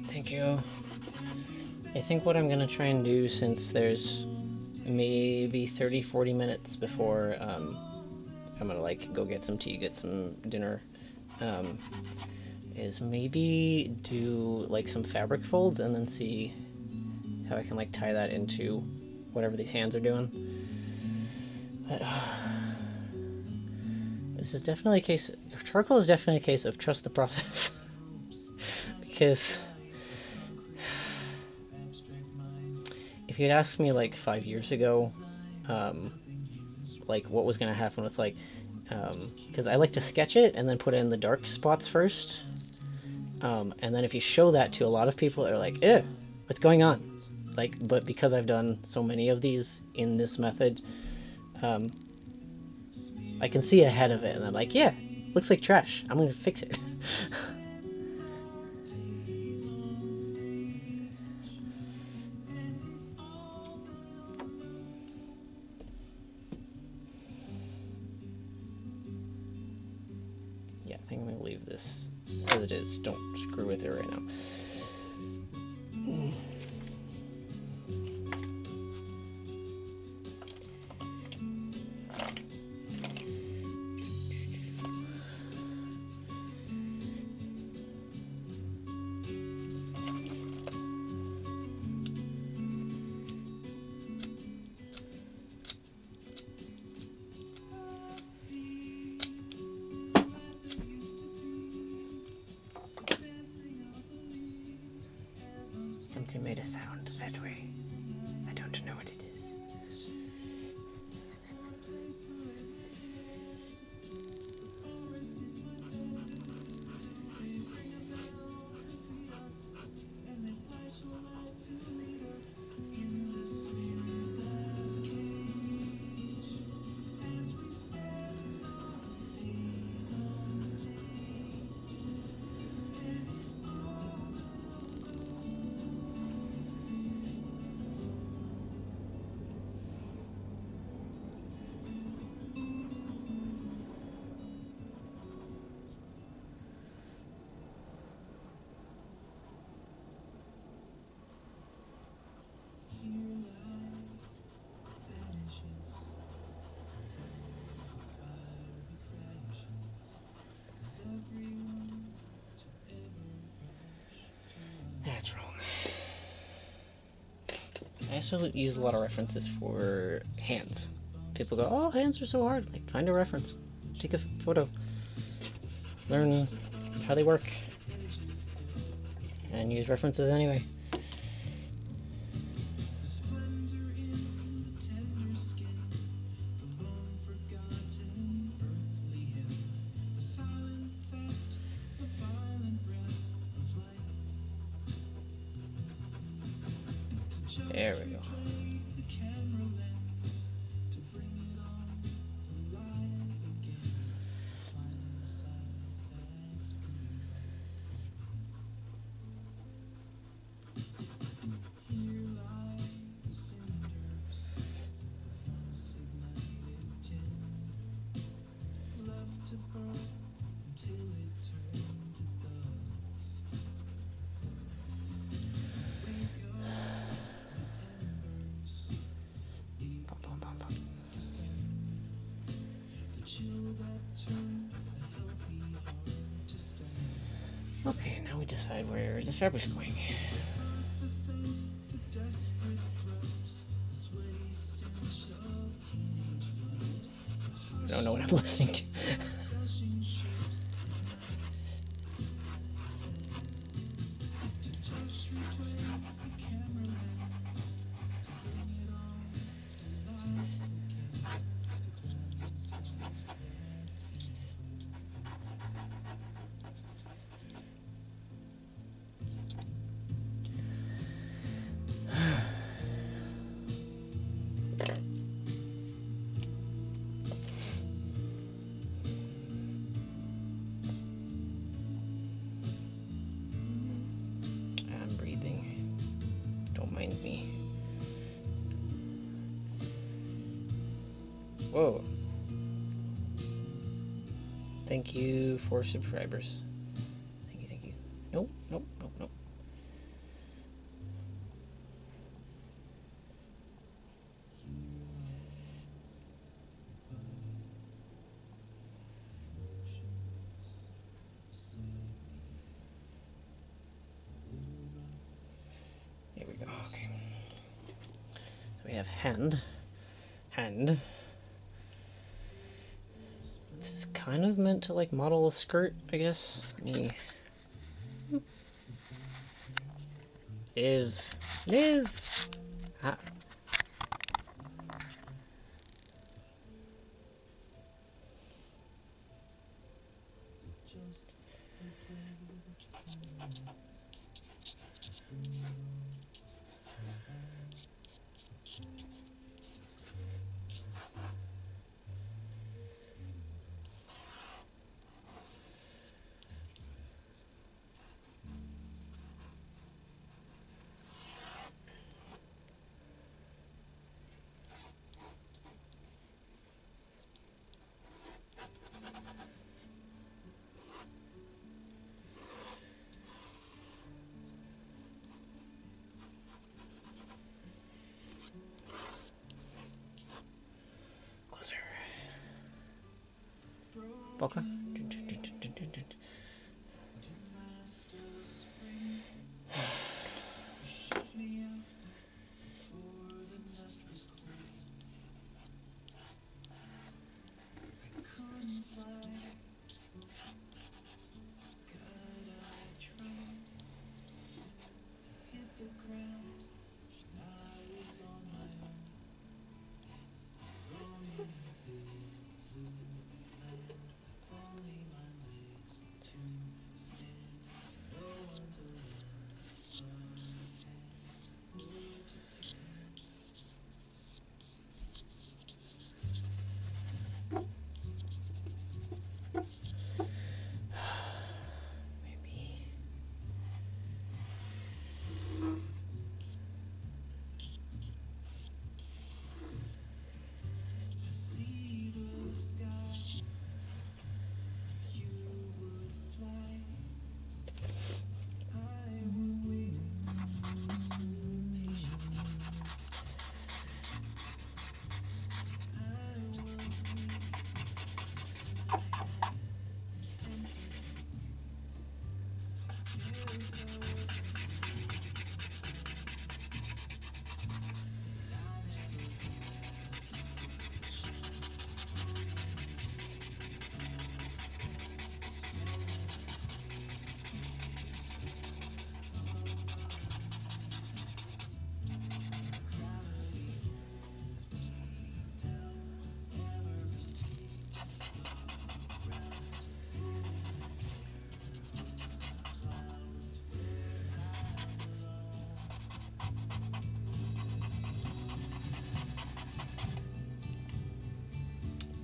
Thank you. I think what I'm gonna try and do, since there's maybe 30-40 minutes before I'm gonna, like, go get some tea, get some dinner, is maybe do, like, some fabric folds and then see how I can, like, tie that into whatever these hands are doing. But this is definitely a case, charcoal is definitely a case of trust the process. Because if you'd asked me, like, 5 years ago, like, what was going to happen with, like, because I like to sketch it and then put in the dark spots first, And then if you show that to a lot of people, they're like, "Eh, what's going on?" Like, but because I've done so many of these in this method, I can see ahead of it, and I'm like, yeah, looks like trash. I'm gonna fix it. Yeah, I think I'm gonna leave this as it is. Don't screw with it right now. Something made a sound that way. I don't know what it is. That's wrong. I also use a lot of references for hands. People go, "Oh, hands are so hard." Like, find a reference, take a photo, learn how they work, and use references anyway. There we go. Okay, now we decide where this fabric's going. I don't know what I'm listening to. I'm breathing. Don't mind me. Whoa. Thank you for subscribers. Thank you, thank you. Nope, nope, nope, nope. Here we go, okay. So we have hand. Hand. This is kind of meant to like model a skirt, I guess. Live. Ah. Closer. Volca.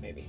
Maybe.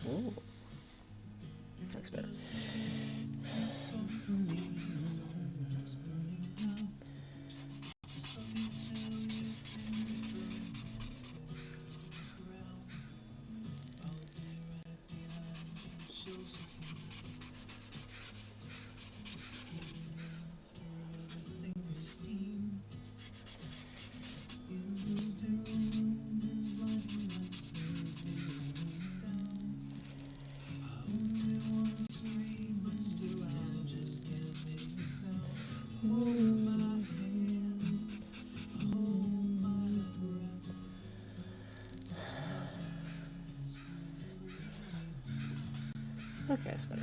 Ooh. Looks better. Okay, that's better.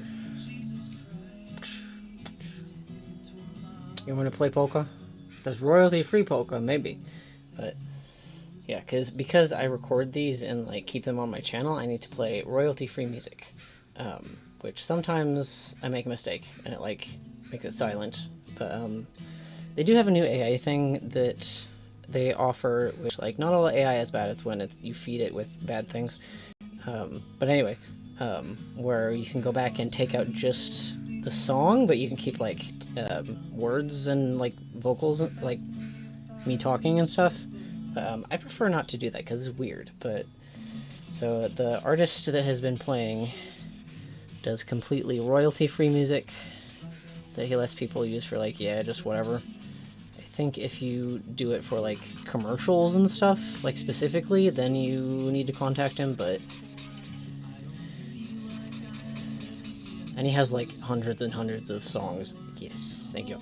You want to play polka? That's royalty-free polka, maybe. But yeah, because I record these and like keep them on my channel, I need to play royalty-free music. Which sometimes I make a mistake and it like makes it silent. But they do have a new AI thing that they offer, which like not all AI is bad. It's when you feed it with bad things. But anyway, where you can go back and take out just the song, but you can keep like words and like vocals, like me talking and stuff. I prefer not to do that because it's weird. But so the artist that has been playing does completely royalty-free music that he lets people use for like, yeah, just whatever. I think if you do it for like commercials and stuff, like specifically, then you need to contact him, but and he has like hundreds and hundreds of songs. Yes, thank you.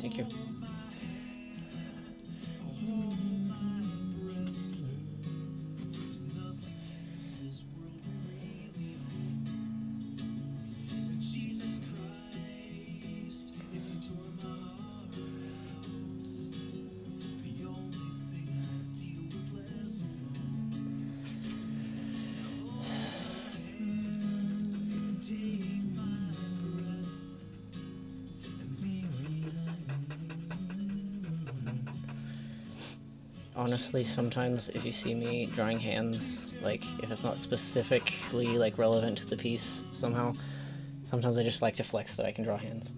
Thank you. Honestly, sometimes if you see me drawing hands, like if it's not specifically like relevant to the piece somehow, sometimes I just like to flex that I can draw hands.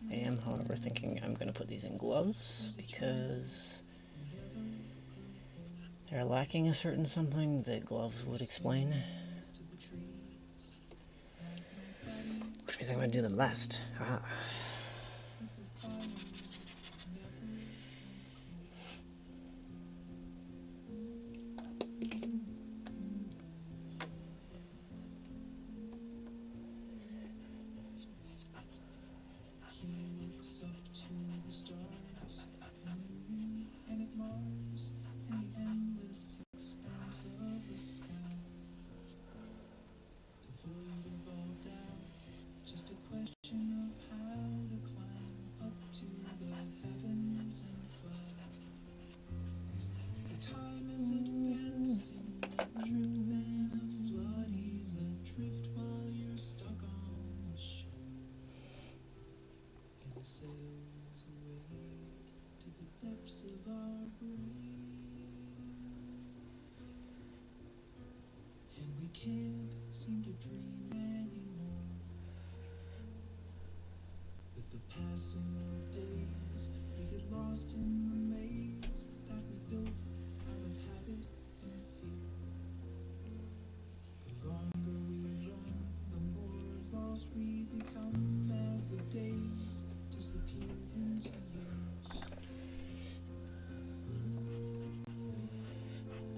I am, however, thinking I'm going to put these in gloves because they're lacking a certain something that gloves would explain. Which means I'm going to do them last. Aha.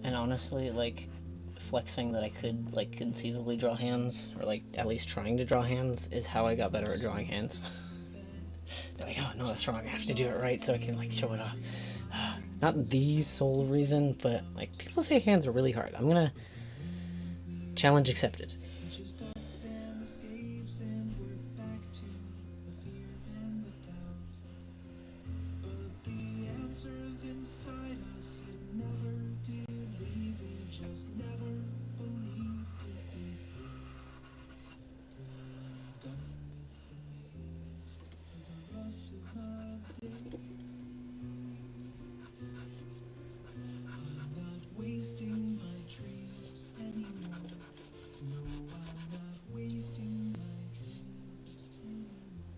And honestly, like, flexing that I could, like, conceivably draw hands, or, like, at least trying to draw hands, is how I got better at drawing hands. like, oh no, that's wrong. I have to do it right so I can like show it off. Not the sole reason, but like people say hands are really hard. I'm gonna challenge accepted. Just up and escapes and we're back to the fear and the doubt. But the answer's inside us, it never did leave, we just never believed it before. Done with the maze for the rest of my days. I'm not wasting my dreams anymore. No, I'm not wasting my dreams anymore.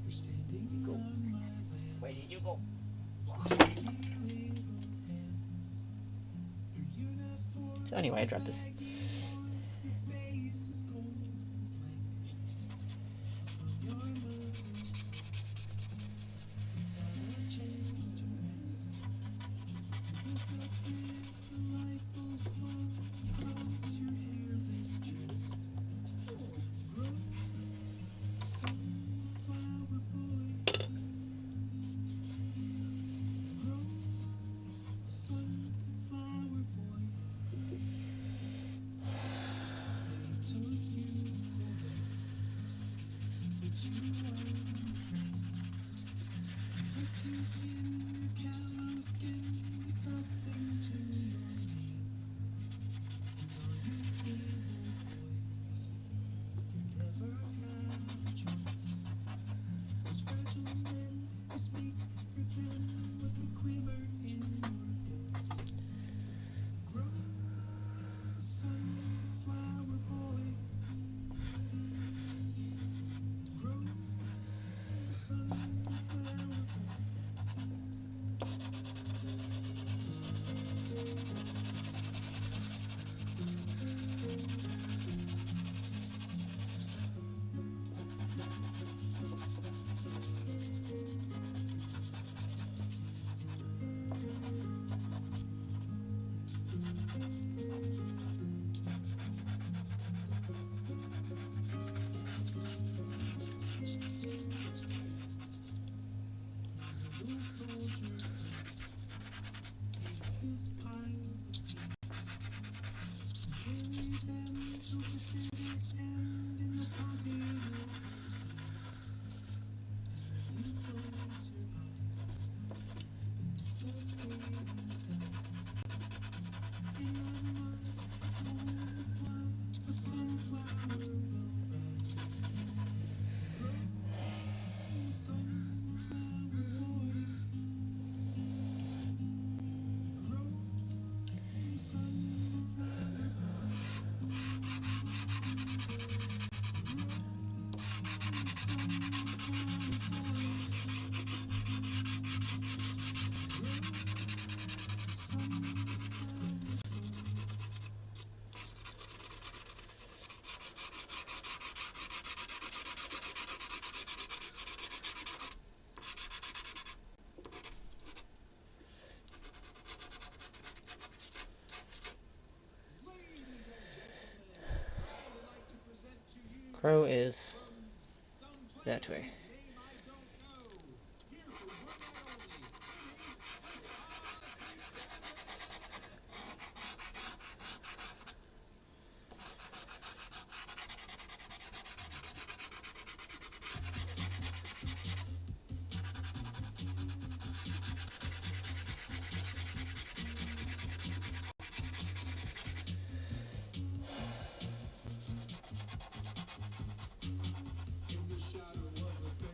You're standing on my land. Where did you go? Shaky little hands. Your uniform So anyway, I dropped this. baggy, your face is cold and blank. From your mother's breast, without a chance to rest. Look up with the rifle smile across your hairless chest. Grow, sunflower boy. Grow, sunflower boy. They took you away, but you weren't free. Put you in your callow skin with nothing to your name. And all you little boys, you never had a choice. Those fragile men who speak for them with a quiver in your voice. Grow, sunflower boy. Grow, sunflower boy. Little soldier take this pile of seeds, carry them to the bitter end in the pocket of your sleeve. You close your eyes, the baby says, in my mind, all the while, a sunflower will rise. Grow, sunflower boy. Grow, sunflower boy. Crow is that way. In the shadow of the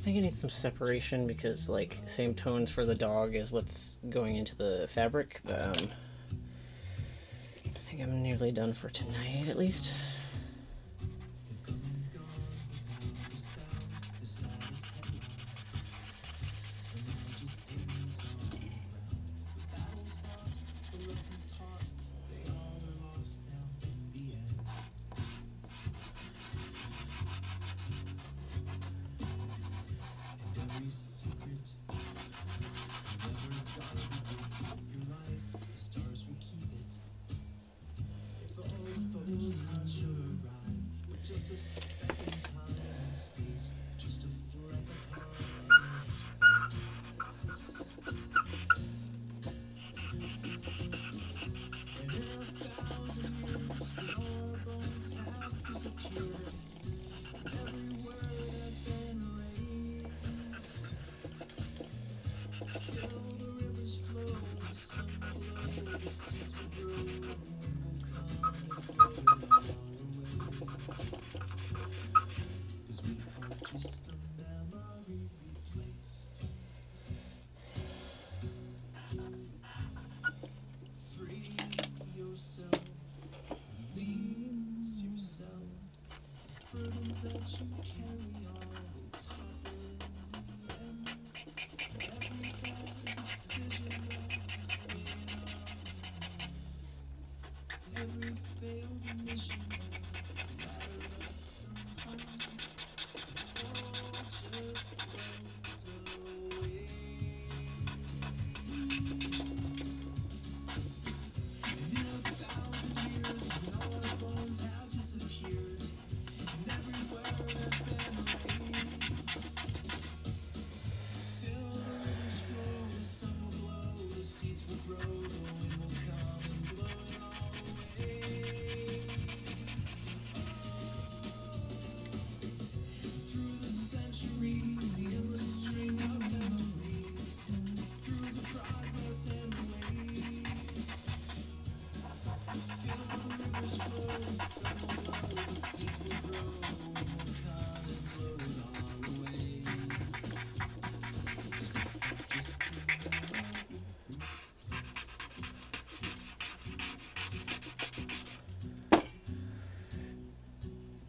think it needs some separation because, like, same tones for the dog as what's going into the fabric, but, I think I'm nearly done for tonight, at least.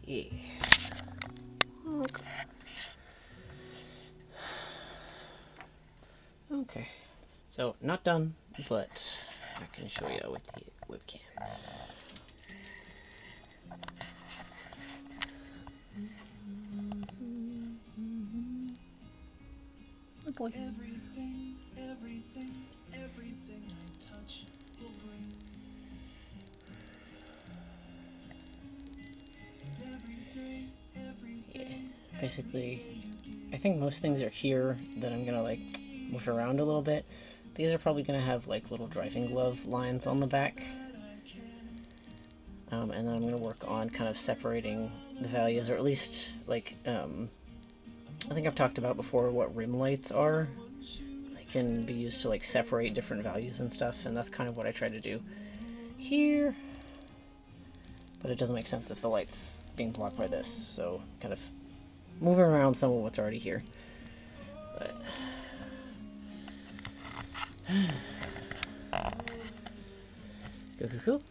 Yeah. Okay. So, not done, but I can show you with the webcam. Oh boy. Everything, everything, everything I touch will break. And every day, Basically, I think most things are here that I'm gonna like move around a little bit. These are probably gonna have like little driving glove lines on the back. And then I'm gonna work on kind of separating the values, or at least like, I think I've talked about before what rim lights are. They can be used to like separate different values and stuff, and that's kind of what I try to do here. But it doesn't make sense if the light's being blocked by this, so kind of moving around some of what's already here. But cool.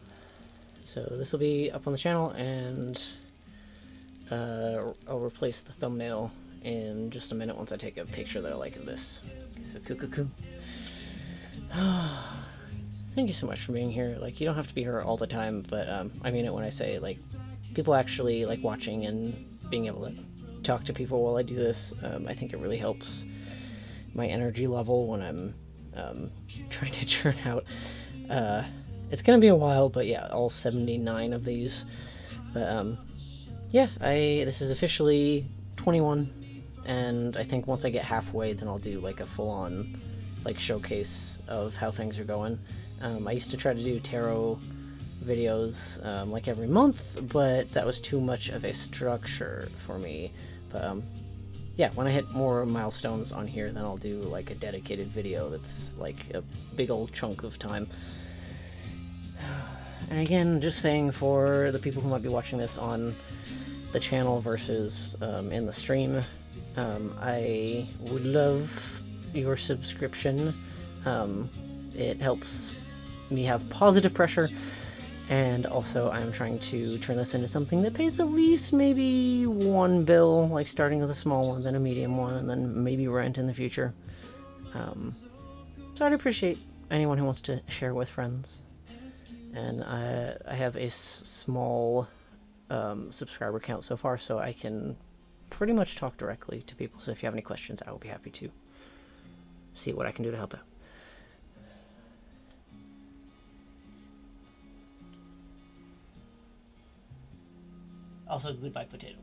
So this will be up on the channel, and I'll replace the thumbnail in just a minute once I take a picture that I like of this. So cool. Thank you so much for being here. Like, you don't have to be here all the time, but I mean it when I say, like, people actually like watching and being able to talk to people while I do this. I think it really helps my energy level when I'm trying to churn out. It's gonna be a while, but yeah, all 79 of these. But yeah, this is officially 21, and I think once I get halfway, then I'll do like a full-on like showcase of how things are going. I used to try to do tarot videos like every month, but that was too much of a structure for me. But yeah, when I hit more milestones on here, then I'll do like a dedicated video that's like a big old chunk of time. And again, just saying for the people who might be watching this on the channel versus in the stream, I would love your subscription. It helps me have positive pressure, and also I'm trying to turn this into something that pays at least maybe one bill, like starting with a small one, then a medium one, and then maybe rent in the future. So I'd appreciate anyone who wants to share with friends. And I have a small subscriber count so far, so I can pretty much talk directly to people. So if you have any questions, I will be happy to see what I can do to help out. Also, goodbye, potato.